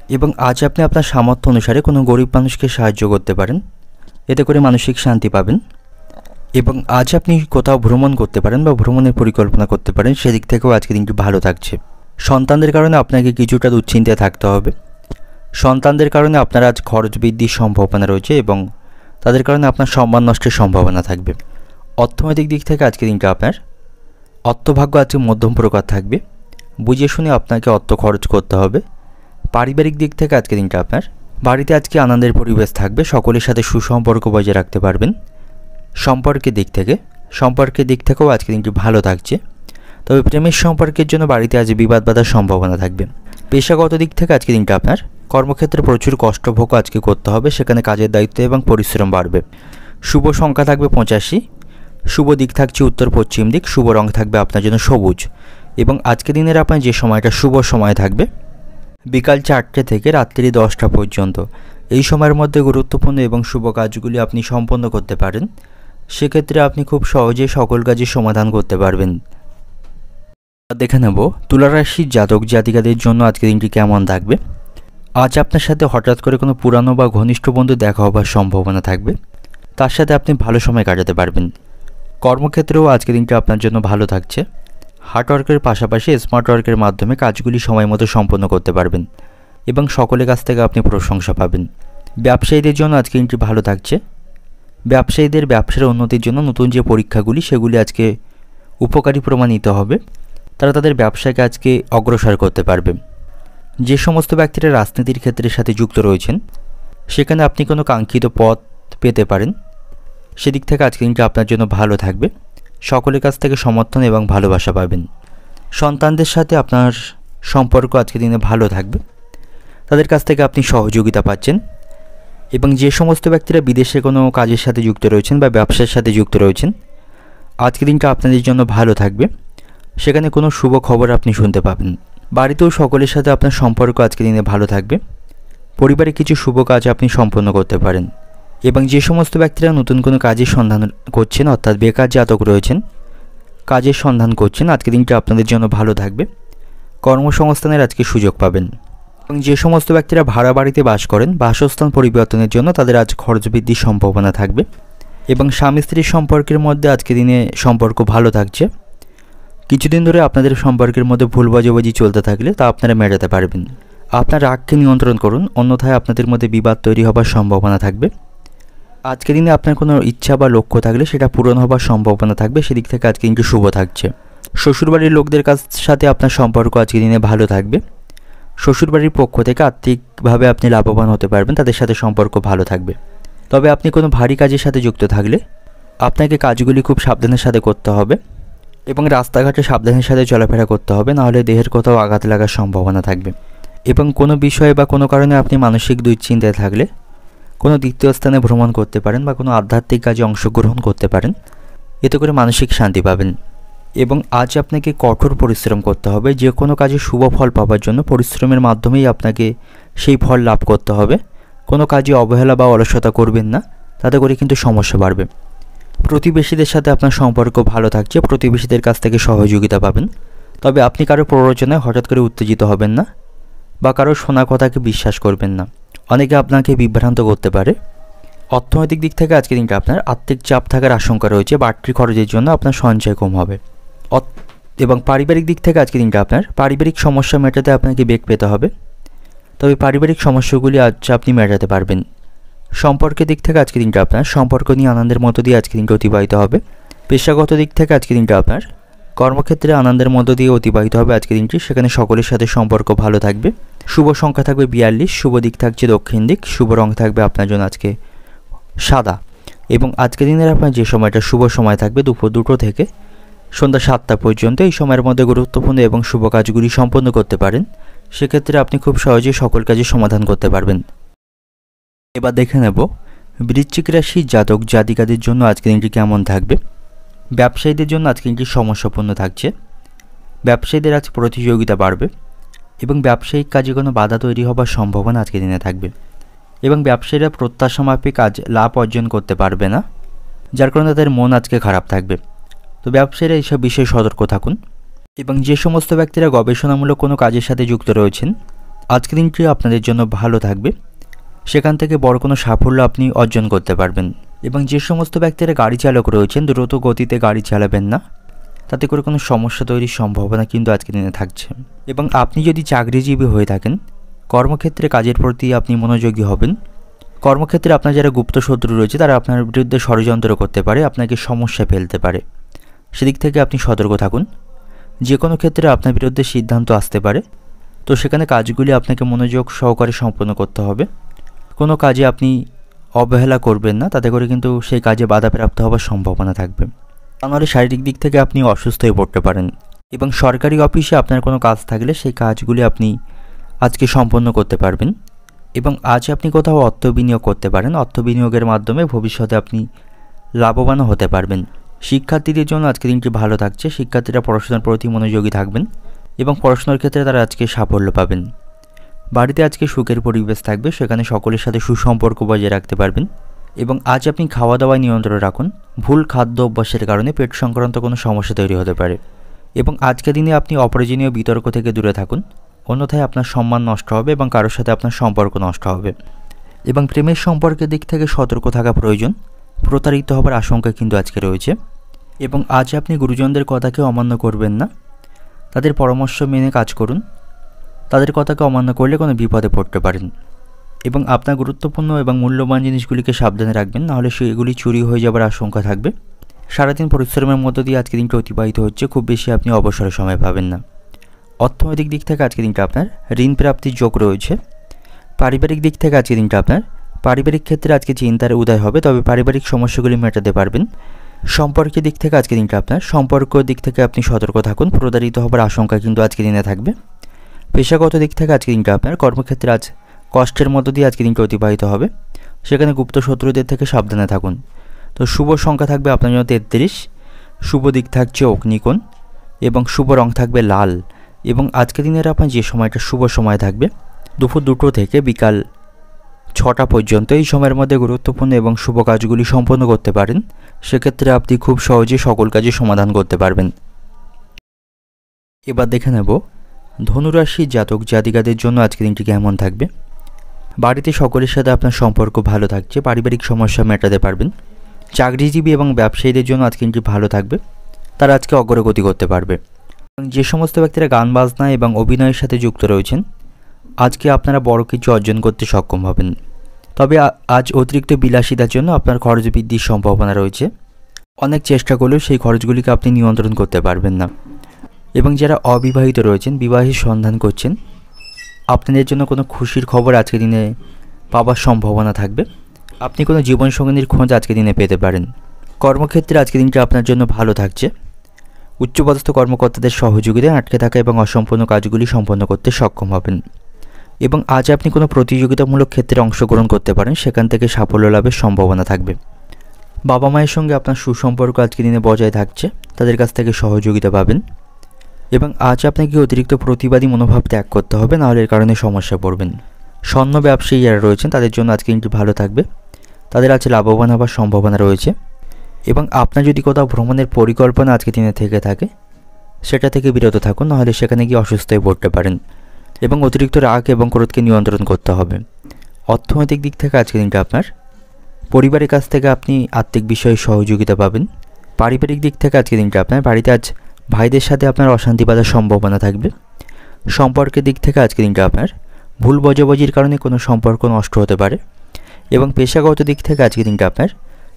এবং আজ আপনি আপনার সামর্থ্য অনুসারে কোনো গরিব মানুষকে সাহায্য করতে পারেন। এতে করে মানসিক শান্তি পাবেন এবং আজ আপনি কোথাও ভ্রমণ করতে পারেন বা ভ্রমণের পরিকল্পনা করতে পারেন, সেদিক থেকেও আজকে দিনটি ভালো থাকছে। সন্তানদের কারণে আপনাকে কিছুটা দুশ্চিন্তায় থাকতে হবে। সন্তানদের কারণে আপনার আজ খরচ বৃদ্ধির সম্ভাবনা রয়েছে এবং তাদের কারণে আপনার সম্মান নষ্টের সম্ভাবনা থাকবে। অর্থনৈতিক দিক থেকে আজকে দিনটা আপনার অর্থভাগ্য আজকে মধ্যম প্রকার থাকবে। বুঝে শুনে আপনাকে অর্থ খরচ করতে হবে। পারিবারিক দিক থেকে আজকে দিনটা আপনার বাড়িতে আজকে আনন্দের পরিবেশ থাকবে। সকলের সাথে সুসম্পর্ক বজায় রাখতে পারবেন। সম্পর্কের দিক থেকেও আজকে দিনটি ভালো থাকছে। তবে প্রেমের সম্পর্কের জন্য বাড়িতে আজ বিবাদ বাঁধার সম্ভাবনা থাকবে। পেশাগত দিক থেকে আজকে দিনটা আপনার কর্মক্ষেত্রে প্রচুর কষ্টভোগ আজকে করতে হবে, সেখানে কাজের দায়িত্ব এবং পরিশ্রম বাড়বে। শুভ সংখ্যা থাকবে 85, শুভ দিক থাকছে উত্তর পশ্চিম দিক, শুভ রং থাকবে আপনার জন্য সবুজ। এবং আজকে দিনের আপনার যে সময়টা শুভ সময় থাকবে বিকাল 4টে থেকে রাত্রি 10টা পর্যন্ত। এই সময়ের মধ্যে গুরুত্বপূর্ণ এবং শুভ কাজগুলি আপনি সম্পন্ন করতে পারেন। সেক্ষেত্রে আপনি খুব সহজেই সকল কাজের সমাধান করতে পারবেন। দেখে নেব তুলা রাশির জাতক জাতিকাদের জন্য আজকে দিনটি কেমন থাকবে। আজ আপনার সাথে হঠাৎ করে কোনো পুরানো বা ঘনিষ্ঠ বন্ধু দেখা হবার সম্ভাবনা থাকবে। তার সাথে আপনি ভালো সময় কাটাতে পারবেন। কর্মক্ষেত্রেও আজকে দিনটি আপনার জন্য ভালো থাকছে। হার্ডওয়ার্কের পাশাপাশি স্মার্ট ওয়ার্কের মাধ্যমে কাজগুলি সময় মতো সম্পন্ন করতে পারবেন এবং সকলের কাছ থেকে আপনি প্রশংসা পাবেন। ব্যবসায়ীদের জন্য আজকে দিনটি ভালো থাকছে। ব্যবসায়ীদের ব্যবসার উন্নতির জন্য নতুন যে পরীক্ষাগুলি সেগুলি আজকে উপকারী প্রমাণিত হবে। তারা তাদের ব্যবসাকে আজকে অগ্রসর করতে পারবে। যে সমস্ত ব্যক্তিরা রাজনীতির ক্ষেত্রের সাথে যুক্ত রয়েছেন সেখানে আপনি কোনো কাঙ্ক্ষিত পদ পেতে পারেন। সেদিক থেকে আজকে দিনটি আপনার জন্য ভালো থাকবে। সকলের কাছ থেকে সমর্থন এবং ভালোবাসা পাবেন। সন্তানদের সাথে আপনার সম্পর্ক আজকে দিনে ভালো থাকবে। তাদের কাছ থেকে আপনি সহযোগিতা পাচ্ছেন এবং যে সমস্ত ব্যক্তিরা বিদেশে কোনো কাজের সাথে যুক্ত রয়েছেন বা ব্যবসার সাথে যুক্ত রয়েছেন আজকে দিনটা আপনাদের জন্য ভালো থাকবে। সেখানে কোনো শুভ খবর আপনি শুনতে পাবেন। বাড়িতেও সকলের সাথে আপনার সম্পর্ক আজকে দিনে ভালো থাকবে। পরিবারে কিছু শুভ কাজ আপনি সম্পন্ন করতে পারেন এবং যে সমস্ত ব্যক্তিরা নতুন কোনো কাজের সন্ধান করছেন অর্থাৎ বেকার জাতক রয়েছেন, কাজের সন্ধান করছেন, আজকে দিনটা আপনাদের জন্য ভালো থাকবে। কর্মসংস্থানের আজকে সুযোগ পাবেন এবং যে সমস্ত ব্যক্তিরা ভাড়া বাড়িতে বাস করেন বাসস্থান পরিবর্তনের জন্য তাদের আজ খরচ বৃদ্ধির সম্ভাবনা থাকবে এবং স্বামী স্ত্রীর সম্পর্কের মধ্যে আজকে দিনে সম্পর্ক ভালো থাকছে। কিছুদিন ধরে আপনাদের সম্পর্কের মধ্যে ভুল বোঝাবুঝি চলতে থাকলে তা আপনারা মেটাতে পারবেন। আপনার রাগকে নিয়ন্ত্রণ করুন, অন্যথায় আপনাদের মধ্যে বিবাদ তৈরি হবার সম্ভাবনা থাকবে। আজকের দিনে আপনার কোনো ইচ্ছা বা লক্ষ্য থাকলে সেটা পূরণ হবার সম্ভাবনা থাকবে। সেদিক থেকে আজকে কিন্তু শুভ থাকছে। শ্বশুরবাড়ির লোকদের সাথে আপনার সম্পর্ক আজকের দিনে ভালো থাকবে। শ্বশুরবাড়ির পক্ষ থেকে আর্থিকভাবে আপনি লাভবান হতে পারবেন, তাদের সাথে সম্পর্ক ভালো থাকবে। তবে আপনি কোনো ভারী কাজের সাথে যুক্ত থাকলে আপনাকে কাজগুলি খুব সাবধানের সাথে করতে হবে এবং রাস্তাঘাটে সাবধানের সাথে চলাফেরা করতে হবে, নাহলে দেহের কোথাও আঘাত লাগার সম্ভাবনা থাকবে। এবং কোনো বিষয়ে বা কোনো কারণে আপনি মানসিক দুশ্চিন্তায় থাকলে কোনো দ্বিতীয় স্থানে ভ্রমণ করতে পারেন বা কোনো আধ্যাত্মিক কাজে অংশগ্রহণ করতে পারেন। এতে করে মানসিক শান্তি পাবেন। এবং আজ আপনাকে কঠোর পরিশ্রম করতে হবে। যে কোনো কাজে শুভ ফল পাওয়ার জন্য পরিশ্রমের মাধ্যমেই আপনাকে সেই ফল লাভ করতে হবে। কোনো কাজে অবহেলা বা অলসতা করবেন না, তাতে করে কিন্তু সমস্যা বাড়বে। প্রতিবেশীদের সাথে আপনার সম্পর্ক ভালো থাকছে। প্রতিবেশীদের কাছ থেকে সহযোগিতা পাবেন। তবে আপনি কারো প্ররোচনায় হঠাৎ করে উত্তেজিত হবেন না বা কারো শোনা কথাকে বিশ্বাস করবেন না। অনেকে আপনাকে বিভ্রান্ত করতে পারে। অর্থনৈতিক দিক থেকে আজকের দিনটা আপনার আর্থিক চাপ থাকার আশঙ্কা রয়েছে। বাড়তি খরচের জন্য আপনার সঞ্চয় কম হবে। এবং পারিবারিক দিক থেকে আজকের দিনটা আপনার পারিবারিক সমস্যা মেটাতে আপনাকে বেগ পেতে হবে, তবে পারিবারিক সমস্যাগুলি আজ আপনি মেটাতে পারবেন। সম্পর্কের দিক থেকে আজকের দিনটা আপনার সম্পর্ক নিয়ে আনন্দের মধ্য দিয়ে আজকের দিনটা অতিবাহিত হবে। পেশাগত দিক থেকে আজকের দিনটা আপনার কর্মক্ষেত্রে আনন্দের মধ্য দিয়ে অতিবাহিত হবে আজকের দিনটি, সেখানে সকলের সাথে সম্পর্ক ভালো থাকবে। শুভ সংখ্যা থাকবে 42, শুভ দিক থাকছে দক্ষিণ দিক, শুভ রং থাকবে আপনার জন্য আজকে সাদা। এবং আজকের দিনের আপনার যে সময়টা শুভ সময় থাকবে দুপুর 2টো থেকে সন্ধ্যা 7টা পর্যন্ত, এই সময়ের মধ্যে গুরুত্বপূর্ণ এবং শুভ কাজগুলি সম্পন্ন করতে পারেন। সেক্ষেত্রে আপনি খুব সহজেই সকল কাজের সমাধান করতে পারবেন। এবার দেখে নেব বৃশ্চিক রাশির জাতক জাতিকাদের জন্য আজকের দিনটি কেমন থাকবে। ব্যবসায়ীদের জন্য আজকের দিনটি সমস্যাপূর্ণ থাকছে। ব্যবসায়ীদের আজ প্রতিযোগিতা বাড়বে এবং ব্যবসায়িক কাজে কোনো বাধা তৈরি হবার সম্ভাবনা আজকের দিনে থাকবে। এবং ব্যবসায়ীরা প্রত্যাশা মাফিক আজ লাভ অর্জন করতে পারবে না, যার কারণে তাদের মন আজকে খারাপ থাকবে। তো ব্যবসায়ীরা এইসব বিষয়ে সতর্ক থাকুন। এবং যে সমস্ত ব্যক্তিরা গবেষণামূলক কোনো কাজের সাথে যুক্ত রয়েছেন, আজকের দিনটি আপনাদের জন্য ভালো থাকবে। সেখান থেকে বড় কোনো সাফল্য আপনি অর্জন করতে পারবেন। এবং যে সমস্ত ব্যক্তিরা গাড়ি চালক রয়েছেন, দ্রুত গতিতে গাড়ি চালাবেন না, তাতে করে কোনো সমস্যা তৈরির সম্ভাবনা কিন্তু আজকের দিনে থাকছে। এবং আপনি যদি চাকরিজীবী হয়ে থাকেন, কর্মক্ষেত্রে কাজের প্রতি আপনি মনোযোগী হবেন। কর্মক্ষেত্রে আপনার যারা গুপ্ত শত্রু রয়েছে তারা আপনার বিরুদ্ধে ষড়যন্ত্র করতে পারে, আপনাকে সমস্যায় ফেলতে পারে, সেদিক থেকে আপনি সতর্ক থাকুন। যে কোনো ক্ষেত্রে আপনার বিরুদ্ধে সিদ্ধান্ত আসতে পারে, তো সেখানে কাজগুলি আপনাকে মনোযোগ সহকারে সম্পন্ন করতে হবে। কোনো কাজে আপনি অবহেলা করবেন না, তাতে করে কিন্তু সেই কাজে বাধাপ্রাপ্ত হওয়ার সম্ভাবনা থাকবে। তাহলে শারীরিক দিক থেকে আপনি অসুস্থ হয়ে পড়তে পারেন। এবং সরকারি অফিসে আপনার কোনো কাজ থাকলে সেই কাজগুলি আপনি আজকে সম্পন্ন করতে পারবেন। এবং আজ আপনি কোথাও অর্থ বিনিয়োগ করতে পারেন, অর্থ বিনিয়োগের মাধ্যমে ভবিষ্যতে আপনি লাভবানও হতে পারবেন। শিক্ষার্থীদের জন্য আজকের দিনটি ভালো থাকছে। শিক্ষার্থীরা পড়াশোনার প্রতি মনোযোগী থাকবেন এবং পড়াশোনার ক্ষেত্রে তারা আজকে সাফল্য পাবেন। বাড়িতে আজকে সুখের পরিবেশ থাকবে, সেখানে সকলের সাথে সুসম্পর্ক বজায় রাখতে পারবেন। এবং আজ আপনি খাওয়া দাওয়ায় নিয়ন্ত্রণ রাখুন। ভুল খাদ্য অভ্যাসের কারণে পেট সংক্রান্ত কোনো সমস্যা তৈরি হতে পারে। এবং আজকের দিনে আপনি অপ্রয়োজনীয় বিতর্ক থেকে দূরে থাকুন, অন্যথায় আপনার সম্মান নষ্ট হবে এবং কারোর সাথে আপনার সম্পর্ক নষ্ট হবে। এবং প্রেমের সম্পর্কের দিক থেকে সতর্ক থাকা প্রয়োজন, প্রতারিত হবার আশঙ্কা কিন্তু আজকে রয়েছে। এবং আজ আপনি গুরুজনদের কথাকে অমান্য করবেন না, তাদের পরামর্শ মেনে কাজ করুন। তাদের কথাকে অমান্য করলে কোনো বিপদে পড়তে পারেন। এবং আপনার গুরুত্বপূর্ণ এবং মূল্যবান জিনিসগুলিকে সাবধানে রাখবেন, নাহলে সেগুলি চুরি হয়ে যাবার আশঙ্কা থাকবে। সারাদিন পরিশ্রমের মধ্য দিয়ে আজকের দিনটা অতিবাহিত হচ্ছে, খুব বেশি আপনি অবসরের সময় পাবেন না। অর্থনৈতিক দিক থেকে আজকের দিনটা আপনার ঋণ প্রাপ্তির যোগ রয়েছে। পারিবারিক দিক থেকে আজকের দিনটা আপনার পারিবারিক ক্ষেত্রে আজকে চিন্তার উদয় হবে, তবে পারিবারিক সমস্যাগুলি মেটাতে পারবেন। সম্পর্কের দিক থেকে আজকের দিনটা আপনার সম্পর্ক দিক থেকে আপনি সতর্ক থাকুন, প্রতারিত হবার আশঙ্কা কিন্তু আজকের দিনে থাকবে। পেশাগত দিক থেকে আজকের দিনটা আপনার কর্মক্ষেত্রে আজ কষ্টের মধ্য দিয়ে আজকের দিনটা অতিবাহিত হবে, সেখানে গুপ্ত শত্রুদের থেকে সাবধানে থাকুন। তো শুভ সংখ্যা থাকবে আপনার জন্য 33, শুভ দিক থাকছে অগ্নিকোণ এবং শুভ রং থাকবে লাল। এবং আজকের দিনের আপনার যে সময়টা শুভ সময় থাকবে দুপুর 2টো থেকে বিকাল 6টা পর্যন্ত, এই সময়ের মধ্যে গুরুত্বপূর্ণ এবং শুভ কাজগুলি সম্পন্ন করতে পারেন। সেক্ষেত্রে আপনি খুব সহজে সকল কাজে সমাধান করতে পারবেন। এবার দেখে নেব ধনুরাশির জাতক জাতিকাদের জন্য আজকের দিনটি কেমন থাকবে। বাড়িতে সকলের সাথে আপনার সম্পর্ক ভালো থাকছে, পারিবারিক সমস্যা মেটাতে পারবেন। চাকরিজীবী এবং ব্যবসায়ীদের জন্য আজকের দিনটি ভালো থাকবে, তারা আজকে অগ্রগতি করতে পারবে। যে সমস্ত ব্যক্তিরা গান বাজনা এবং অভিনয়ের সাথে যুক্ত রয়েছেন, আজকে আপনারা বড় কিছু অর্জন করতে সক্ষম হবেন। তবে আজ অতিরিক্ত বিলাসিতার জন্য আপনার খরচ বৃদ্ধির সম্ভাবনা রয়েছে। অনেক চেষ্টা করলেও সেই খরচগুলিকে আপনি নিয়ন্ত্রণ করতে পারবেন না। এবং যারা অবিবাহিত রয়েছেন, বিবাহের সন্ধান করছেন, আপনাদের জন্য কোনো খুশির খবর আজকের দিনে পাওয়ার সম্ভাবনা থাকবে। আপনি কোনো জীবনসঙ্গিনীর খোঁজ আজকের দিনে পেতে পারেন। কর্মক্ষেত্রে আজকের দিনটা আপনার জন্য ভালো থাকছে। উচ্চপদস্থ কর্মকর্তাদের সহযোগিতায় আটকে থাকা এবং অসম্পূর্ণ কাজগুলি সম্পন্ন করতে সক্ষম হবেন। এবং আজ আপনি কোনো প্রতিযোগিতামূলক ক্ষেত্রে অংশগ্রহণ করতে পারেন, সেখান থেকে সাফল্য লাভের সম্ভাবনা থাকবে। বাবা মায়ের সঙ্গে আপনার সুসম্পর্ক আজকের দিনে বজায় থাকছে, তাদের কাছ থেকে সহযোগিতা পাবেন। এবং আজ আপনাকে অতিরিক্ত প্রতিবাদী মনোভাব ত্যাগ করতে হবে, নাহলে এর কারণে সমস্যা পড়বেন। স্বর্ণ ব্যবসায়ী যারা রয়েছেন তাদের জন্য আজকে দিনটি ভালো থাকবে, তাদের আজ লাভবান হওয়ার সম্ভাবনা রয়েছে। এবং আপনার যদি কোথাও ভ্রমণের পরিকল্পনা আজকে দিনে থেকে থাকে, সেটা থেকে বিরত থাকুন, নাহলে সেখানে গিয়ে অসুস্থ হয়ে পড়তে পারেন। এবং অতিরিক্ত রাগ এবং ক্রোধকে নিয়ন্ত্রণ করতে হবে। অর্থনৈতিক দিক থেকে আজকে দিনটা আপনার পরিবারের কাছ থেকে আপনি আর্থিক বিষয়ে সহযোগিতা পাবেন। পারিবারিক দিক থেকে আজকে দিনটা আপনার বাড়িতে আজ ভাইদের সাথে আপনার অশান্তি বাঁধার সম্ভাবনা থাকবে। সম্পর্কের দিক থেকে আজকের দিনটা আপনার ভুল বোঝাবুঝির কারণে কোনো সম্পর্ক নষ্ট হতে পারে। এবং পেশাগত দিক থেকে আজকের দিনটা আপনার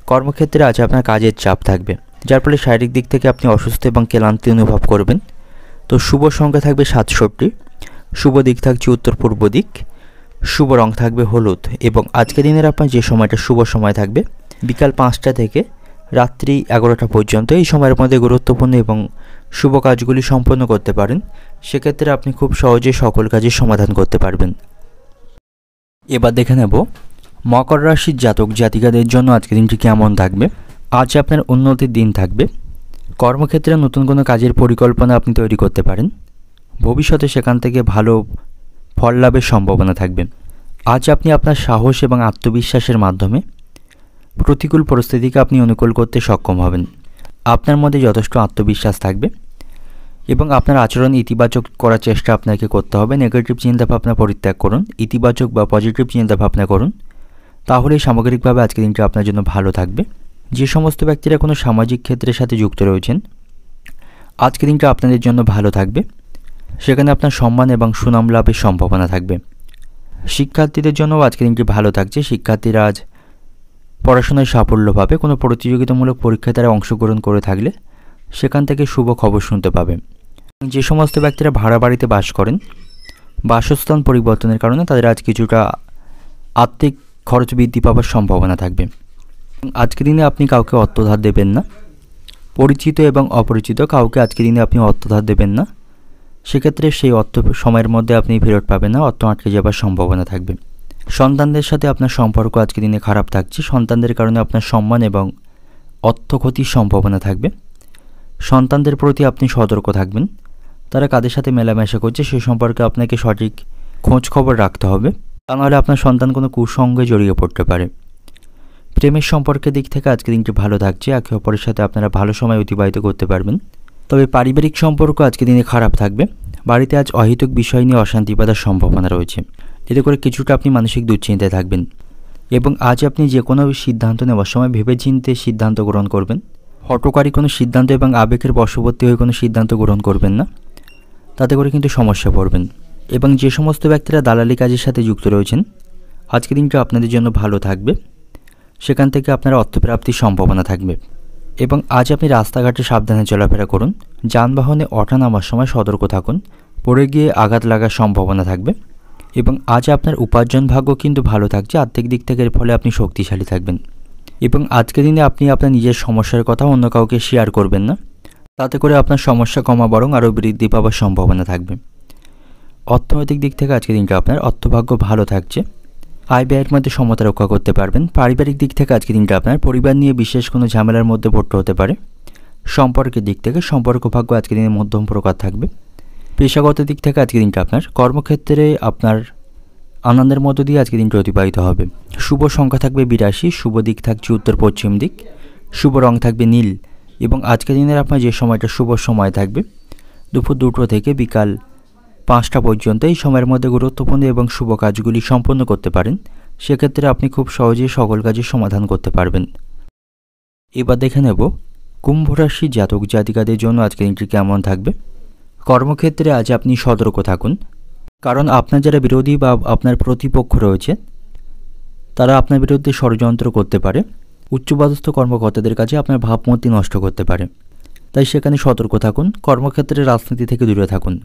কর্মক্ষেত্রে আজ আপনার কাজের চাপ থাকবে, যার ফলে শারীরিক দিক থেকে আপনি অসুস্থ এবং ক্লান্তি অনুভব করবেন। তো শুভ সংখ্যা থাকবে 67, শুভ দিক থাকছে উত্তর পূর্ব দিক, শুভ রং থাকবে হলুদ। এবং আজকের দিনের আপনার যে সময়টা শুভ সময় থাকবে বিকাল 5টা থেকে রাত্রি 11টা পর্যন্ত। এই সময়ের মধ্যে গুরুত্বপূর্ণ এবং শুভ কাজগুলি সম্পন্ন করতে পারেন। সেক্ষেত্রে আপনি খুব সহজে সকল কাজের সমাধান করতে পারবেন। এবার দেখে নেব মকর রাশির জাতক জাতিকাদের জন্য আজকের দিনটি কেমন থাকবে। আজ আপনার উন্নতির দিন থাকবে। কর্মক্ষেত্রে নতুন কোনো কাজের পরিকল্পনা আপনি তৈরি করতে পারেন। ভবিষ্যতে সেখান থেকে ভালো ফল লাভের সম্ভাবনা থাকবে। আজ আপনি আপনার সাহস এবং আত্মবিশ্বাসের মাধ্যমে প্রতিকূল পরিস্থিতিকে আপনি অনুকূল করতে সক্ষম হবেন। আপনার মধ্যে যথেষ্ট আত্মবিশ্বাস থাকবে এবং আপনার আচরণ ইতিবাচক করার চেষ্টা আপনাকে করতে হবে। নেগেটিভ চিন্তাভাবনা পরিত্যাগ করুন, ইতিবাচক বা পজিটিভ চিন্তাভাবনা করুন, তাহলেই সামগ্রিকভাবে আজকের দিনটি আপনার জন্য ভালো থাকবে। যে সমস্ত ব্যক্তিরা কোনো সামাজিক ক্ষেত্রের সাথে যুক্ত রয়েছেন আজকের দিনটা আপনাদের জন্য ভালো থাকবে। সেখানে আপনার সম্মান এবং সুনাম লাভের সম্ভাবনা থাকবে। শিক্ষার্থীদের জন্যও আজকের দিনটি ভালো থাকছে। শিক্ষার্থীরা আজ পড়াশোনায় সাফল্য পাবে। কোনো প্রতিযোগিতামূলক পরীক্ষায় তারা অংশগ্রহণ করে থাকলে সেখান থেকে শুভ খবর শুনতে পাবে। যে সমস্ত ব্যক্তিরা ভাড়া বাড়িতে বাস করেন বাসস্থান পরিবর্তনের কারণে তাদের আজ কিছুটা আর্থিক খরচ বৃদ্ধি পাওয়ার সম্ভাবনা থাকবে। আজকের দিনে আপনি কাউকে অর্থ ধার দেবেন না। পরিচিত এবং অপরিচিত কাউকে আজকের দিনে আপনি অর্থ ধার দেবেন না। সেক্ষেত্রে সেই অর্থ সময়ের মধ্যে আপনি ফেরত পাবেন না, অর্থ আটকে যাবার সম্ভাবনা থাকবে। সন্তানদের সাথে আপনার সম্পর্ক আজকের দিনে খারাপ থাকছে। সন্তানদের কারণে আপনার সম্মান এবং অর্থ ক্ষতির সম্ভাবনা থাকবে। সন্তানদের প্রতি আপনি সতর্ক থাকবেন। তারা কাদের সাথে মেলামেশা করছে সে সম্পর্কে আপনাকে সঠিক খোঁজ খবর রাখতে হবে, তা নাহলে আপনার সন্তান কোনো কুসঙ্গে জড়িয়ে পড়তে পারে। প্রেমের সম্পর্কের দিক থেকে আজকের দিনটি ভালো থাকছে। একে অপরের সাথে আপনারা ভালো সময় অতিবাহিত করতে পারবেন। তবে পারিবারিক সম্পর্ক আজকের দিনে খারাপ থাকবে। বাড়িতে আজ অহেতুক বিষয় নিয়ে অশান্তি বাঁধার সম্ভাবনা রয়েছে, এতে করে কিছুটা আপনি মানসিক দুশ্চিন্তায় থাকবেন। এবং আজ আপনি যে কোনো সিদ্ধান্ত নেওয়ার সময় ভেবেচিন্তে সিদ্ধান্ত গ্রহণ করবেন। হঠকারী কোনো সিদ্ধান্ত এবং আবেগের বশবর্তী হয়ে কোনো সিদ্ধান্ত গ্রহণ করবেন না, তাতে করে কিন্তু সমস্যা পড়বেন। এবং যে সমস্ত ব্যক্তিরা দালালি কাজের সাথে যুক্ত রয়েছেন আজকের দিনটা আপনাদের জন্য ভালো থাকবে। সেখান থেকে আপনার অর্থপ্রাপ্তির সম্ভাবনা থাকবে। এবং আজ আপনি রাস্তাঘাটে সাবধানে চলাফেরা করুন। যানবাহনে ওঠা নামার সময় সতর্ক থাকুন, পড়ে গিয়ে আঘাত লাগার সম্ভাবনা থাকবে। এবং আজ আপনার উপার্জন ভাগ্য কিন্তু ভালো থাকছে। আর্থিক দিক থেকে এর ফলে আপনি শক্তিশালী থাকবেন। এবং আজকের দিনে আপনি আপনার নিজের সমস্যার কথা অন্য কাউকে শেয়ার করবেন না, তাতে করে আপনার সমস্যা কমা বরং আরও বৃদ্ধি পাওয়ার সম্ভাবনা থাকবে। অর্থনৈতিক দিক থেকে আজকের দিনটা আপনার অর্থভাগ্য ভালো থাকছে। আয় ব্যয়ের মধ্যে সমতা রক্ষা করতে পারবেন। পারিবারিক দিক থেকে আজকের দিনটা আপনার পরিবার নিয়ে বিশেষ কোনো ঝামেলার মধ্যে পড়তে হতে পারে। সম্পর্কের দিক থেকে সম্পর্ক ভাগ্য আজকের দিনে মধ্যম প্রকার থাকবে। পেশাগত দিক থেকে আজকের দিনটা আপনার কর্মক্ষেত্রে আপনার আনন্দের মধ্য দিয়ে আজকের দিনটি অতিবাহিত হবে। শুভ সংখ্যা থাকবে 82, শুভ দিক থাকছে উত্তর পশ্চিম দিক, শুভ রং থাকবে নীল। এবং আজকের দিনের আপনার যে সময়টা শুভ সময় থাকবে দুপুর 2টো থেকে বিকাল 5টা পর্যন্ত। এই সময়ের মধ্যে গুরুত্বপূর্ণ এবং শুভ কাজগুলি সম্পন্ন করতে পারেন। সেক্ষেত্রে আপনি খুব সহজেই সকল কাজের সমাধান করতে পারবেন। এবার দেখে নেব কুম্ভ রাশি জাতক জাতিকাদের জন্য আজকের দিনটি কেমন থাকবে। কর্মক্ষেত্রে আজ আপনি সতর্ক থাকুন, কারণ আপনার যারা বিরোধী বা আপনার প্রতিপক্ষ রয়েছে তারা আপনার বিরুদ্ধে ষড়যন্ত্র করতে পারে। উচ্চপদস্থ কর্মকর্তাদের কাছে আপনার ভাবমূর্তি নষ্ট করতে পারে, তাই সেখানে সতর্ক থাকুন। কর্মক্ষেত্রে রাজনীতি থেকে দূরে থাকুন।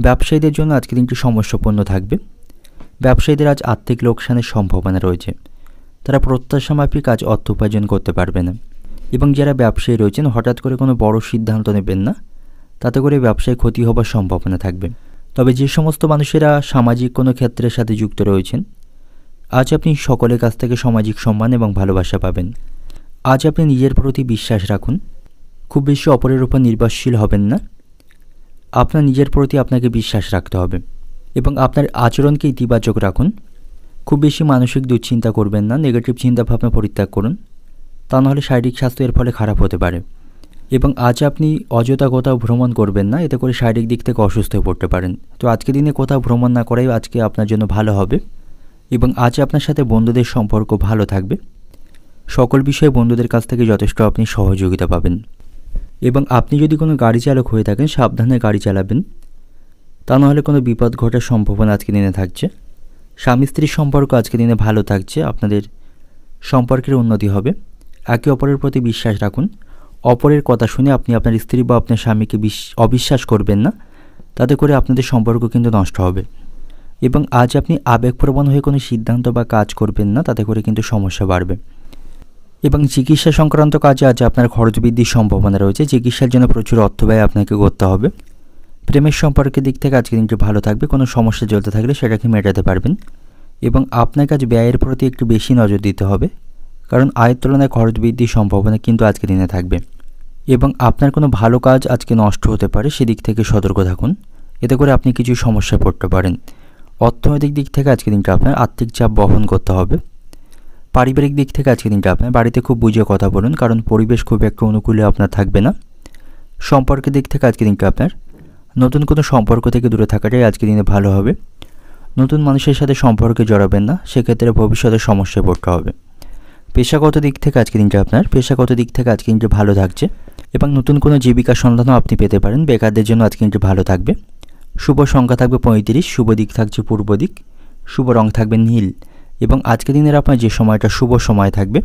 ব্যবসায়ীদের জন্য আজকের দিনটি সমস্যাপূর্ণ থাকবে। ব্যবসায়ীদের আজ আর্থিক লোকসানের সম্ভাবনা রয়েছে। তারা প্রত্যাশা মাফিক আজ অর্থ উপার্জন করতে পারবে না। এবং যারা ব্যবসায়ী রয়েছেন হঠাৎ করে কোনো বড় সিদ্ধান্ত নেবেন না, তাতে করে ব্যবসায় ক্ষতি হবার সম্ভাবনা থাকবে। তবে যে সমস্ত মানুষেরা সামাজিক কোনো ক্ষেত্রের সাথে যুক্ত রয়েছেন আজ আপনি সকলের কাছ থেকে সামাজিক সম্মান এবং ভালোবাসা পাবেন। আজ আপনি নিজের প্রতি বিশ্বাস রাখুন। খুব বেশি অপরের উপর নির্ভরশীল হবেন না। আপনার নিজের প্রতি আপনাকে বিশ্বাস রাখতে হবে এবং আপনার আচরণকে ইতিবাচক রাখুন। খুব বেশি মানসিক দুশ্চিন্তা করবেন না। নেগেটিভ চিন্তাভাবনা পরিত্যাগ করুন, তা নাহলে শারীরিক স্বাস্থ্য এর ফলে খারাপ হতে পারে। এবং আজ আপনি অযথা কোথাও ভ্রমণ করবেন না, এতে করে শারীরিক দিক থেকে অসুস্থ হয়ে পড়তে পারেন। তো আজকের দিনে কোথাও ভ্রমণ না করাই আজকে আপনার জন্য ভালো হবে। এবং আজ আপনার সাথে বন্ধুদের সম্পর্ক ভালো থাকবে। সকল বিষয়ে বন্ধুদের কাছ থেকে যথেষ্ট আপনি সহযোগিতা পাবেন। এবং আপনি যদি কোনো গাড়ি চালক হয়ে থাকেন সাবধানে গাড়ি চালাবেন, তা নাহলে কোনো বিপদ ঘটার সম্ভাবনা আজকে দিনে থাকছে। স্বামী স্ত্রীর সম্পর্ক আজকে দিনে ভালো থাকছে, আপনাদের সম্পর্কের উন্নতি হবে। একে অপরের প্রতি বিশ্বাস রাখুন, অপরের কথা শুনে আপনি আপনার স্ত্রী বা আপনার স্বামীকে অবিশ্বাস করবেন না, তাতে করে আপনাদের সম্পর্ক কিন্তু নষ্ট হবে। এবং আজ আপনি আবেগপ্রবণ হয়ে কোনো সিদ্ধান্ত বা কাজ করবেন না, তাতে করে কিন্তু সমস্যা বাড়বে। এবং চিকিৎসা সংক্রান্ত কাজে আজ আপনার খরচ বৃদ্ধির সম্ভাবনা রয়েছে, চিকিৎসার জন্য প্রচুর অর্থ ব্যয় আপনাকে করতে হবে। প্রেমের সম্পর্কের দিক থেকে আজকে দিনটি ভালো থাকবে, কোনো সমস্যা চলতে থাকলে সেটাকে মেটাতে পারবেন। এবং আপনাকে আজ ব্যয়ের প্রতি একটু বেশি নজর দিতে হবে, কারণ আয়ের তুলনায় খরচ বৃদ্ধির সম্ভাবনা কিন্তু আজকে দিনে থাকবে। এবং আপনার কোনো ভালো কাজ আজকে নষ্ট হতে পারে, সেদিক থেকে সতর্ক থাকুন, এতে করে আপনি কিছু সমস্যায় পড়তে পারেন। অর্থনৈতিক দিক থেকে আজকে দিনটা আপনার আর্থিক চাপ বহন করতে হবে। পারিবারিক দিক থেকে আজকে দিনটা আপনার বাড়িতে খুব বুঝে কথা বলুন, কারণ পরিবেশ খুব একটা অনুকূলে আপনার থাকবে না। সম্পর্কের দিক থেকে আজকে দিনটা আপনার নতুন কোনো সম্পর্ক থেকে দূরে থাকাটাই আজকে দিনে ভালো হবে। নতুন মানুষের সাথে সম্পর্কে জড়াবেন না, সেক্ষেত্রে ভবিষ্যতে সমস্যায় পড়তে হবে। পেশাগত দিক থেকে আজকে দিনটা আপনার আজকে দিনটা ভালো থাকছে এবং নতুন কোনো জীবিকার সন্ধানও আপনি পেতে পারেন। বেকারদের জন্য আজকে দিনটা ভালো থাকবে। শুভ সংখ্যা থাকবে 35, শুভ দিক থাকছে পূর্ব দিক, শুভ রং থাকবে নীল। এবং আজকে দিনের আপনার যে সময়টা শুভ সময় থাকবে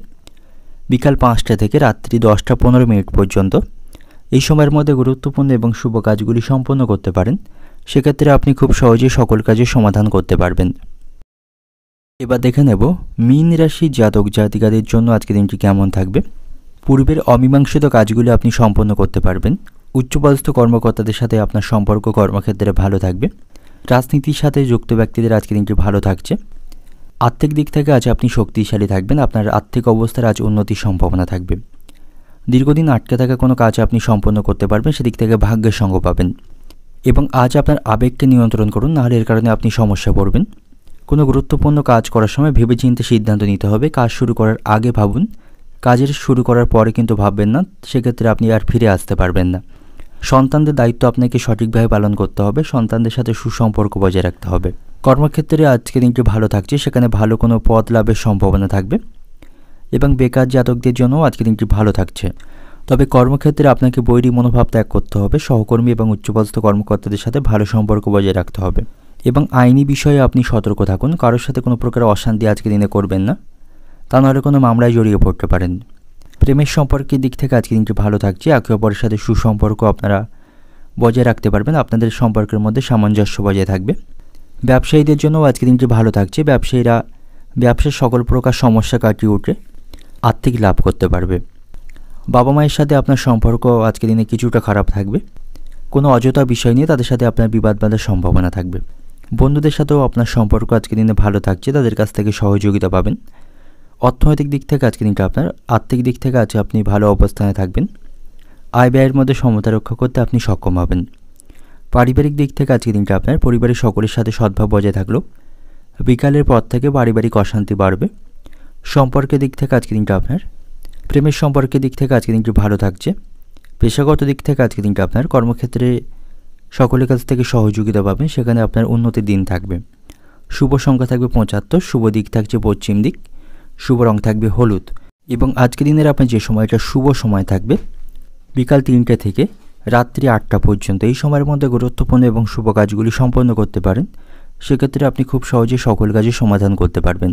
বিকাল 5টা থেকে রাত্রি 10টা 15 মিনিট পর্যন্ত। এই সময়ের মধ্যে গুরুত্বপূর্ণ এবং শুভ কাজগুলি সম্পন্ন করতে পারেন, সেক্ষেত্রে আপনি খুব সহজেই সকল কাজের সমাধান করতে পারবেন। এবার দেখে নেব মীন রাশি জাতক জাতিকাদের জন্য আজকে দিনটি কেমন থাকবে। পূর্বের অমীমাংসিত কাজগুলি আপনি সম্পন্ন করতে পারবেন। উচ্চপদস্থ কর্মকর্তাদের সাথে আপনার সম্পর্ক কর্মক্ষেত্রে ভালো থাকবে। রাজনীতির সাথে যুক্ত ব্যক্তিদের আজকে দিনটি ভালো থাকছে। আর্থিক দিক থেকে আজ আপনি শক্তিশালী থাকবেন, আপনার আর্থিক অবস্থার আজ উন্নতির সম্ভাবনা থাকবে। দীর্ঘদিন আটকে থাকা কোনো কাজ আপনি সম্পন্ন করতে পারবেন, সেদিক থেকে ভাগ্যের সঙ্গ পাবেন। এবং আজ আপনার আবেগকে নিয়ন্ত্রণ করুন, নাহলে এর কারণে আপনি সমস্যা পড়বেন। কোনো গুরুত্বপূর্ণ কাজ করার সময় ভেবেচিন্তে সিদ্ধান্ত নিতে হবে। কাজ শুরু করার আগে ভাবুন, কাজের শুরু করার পরে কিন্তু ভাববেন না, সেক্ষেত্রে আপনি আর ফিরে আসতে পারবেন না। সন্তানদের দায়িত্ব আপনাকে সঠিকভাবে পালন করতে হবে, সন্তানদের সাথে সুসম্পর্ক বজায় রাখতে হবে। কর্মক্ষেত্রে আজকে দিনটি ভালো থাকছে, সেখানে ভালো কোনো পদ লাভের সম্ভাবনা থাকবে। এবং বেকার জাতকদের জন্যও আজকে দিনটি ভালো থাকছে, তবে কর্মক্ষেত্রে আপনাকে বৈরী মনোভাব ত্যাগ করতে হবে। সহকর্মী এবং উচ্চপদস্থ কর্মকর্তাদের সাথে ভালো সম্পর্ক বজায় রাখতে হবে। এবং আইনি বিষয়ে আপনি সতর্ক থাকুন, কারোর সাথে কোনো প্রকার অশান্তি আজকে দিনে করবেন না, তা নাহলে কোনো মামলায় জড়িয়ে পড়তে পারেন। প্রেমের সম্পর্কের দিক থেকে আজকে দিনটি ভালো থাকছে, একে অপরের সাথে সুসম্পর্ক আপনারা বজায় রাখতে পারবেন, আপনাদের সম্পর্কের মধ্যে সামঞ্জস্য বজায় থাকবে। ব্যবসায়ীদের জন্যও আজকে দিনটি ভালো থাকছে, ব্যবসায়ীরা ব্যবসার সকল প্রকার সমস্যা কাটিয়ে উঠে আর্থিক লাভ করতে পারবে। বাবা মায়ের সাথে আপনার সম্পর্ক আজকে দিনে কিছুটা খারাপ থাকবে, কোনো অযথা বিষয় নিয়ে তাদের সাথে আপনার বিবাদ বাঁধার সম্ভাবনা থাকবে। বন্ধুদের সাথেও আপনার সম্পর্ক আজকে দিনে ভালো থাকছে, তাদের কাছ থেকে সহযোগিতা পাবেন। অর্থনৈতিক দিক থেকে আজকে দিনটা আপনার আর্থিক দিক থেকে আজকে আপনি ভালো অবস্থানে থাকবেন। আয় ব্যয়ের মধ্যে সমতা রক্ষা করতে আপনি সক্ষম হবেন। পারিবারিক দিক থেকে আজকে দিনটা আপনার পরিবারের সকলের সাথে সদ্ভাব বজায় থাকলেও বিকালের পর থেকে পারিবারিক অশান্তি বাড়বে। সম্পর্কের দিক থেকে আজকে দিনটা আপনার প্রেমের সম্পর্কের দিক থেকে আজকে দিনটি ভালো থাকছে। পেশাগত দিক থেকে আজকে দিনটা আপনার কর্মক্ষেত্রে সকলের কাছ থেকে সহযোগিতা পাবেন, সেখানে আপনার উন্নতির দিন থাকবে। শুভ সংখ্যা থাকবে 75, শুভ দিক থাকছে পশ্চিম দিক, শুভ রং থাকবে হলুদ। এবং আজকে দিনের আপনার যে সময়টা শুভ সময় থাকবে বিকাল 3টে থেকে রাত্রি 8টা পর্যন্ত। এই সময়ের মধ্যে গুরুত্বপূর্ণ এবং শুভ কাজগুলি সম্পন্ন করতে পারেন, সেক্ষেত্রে আপনি খুব সহজে সকল কাজের সমাধান করতে পারবেন।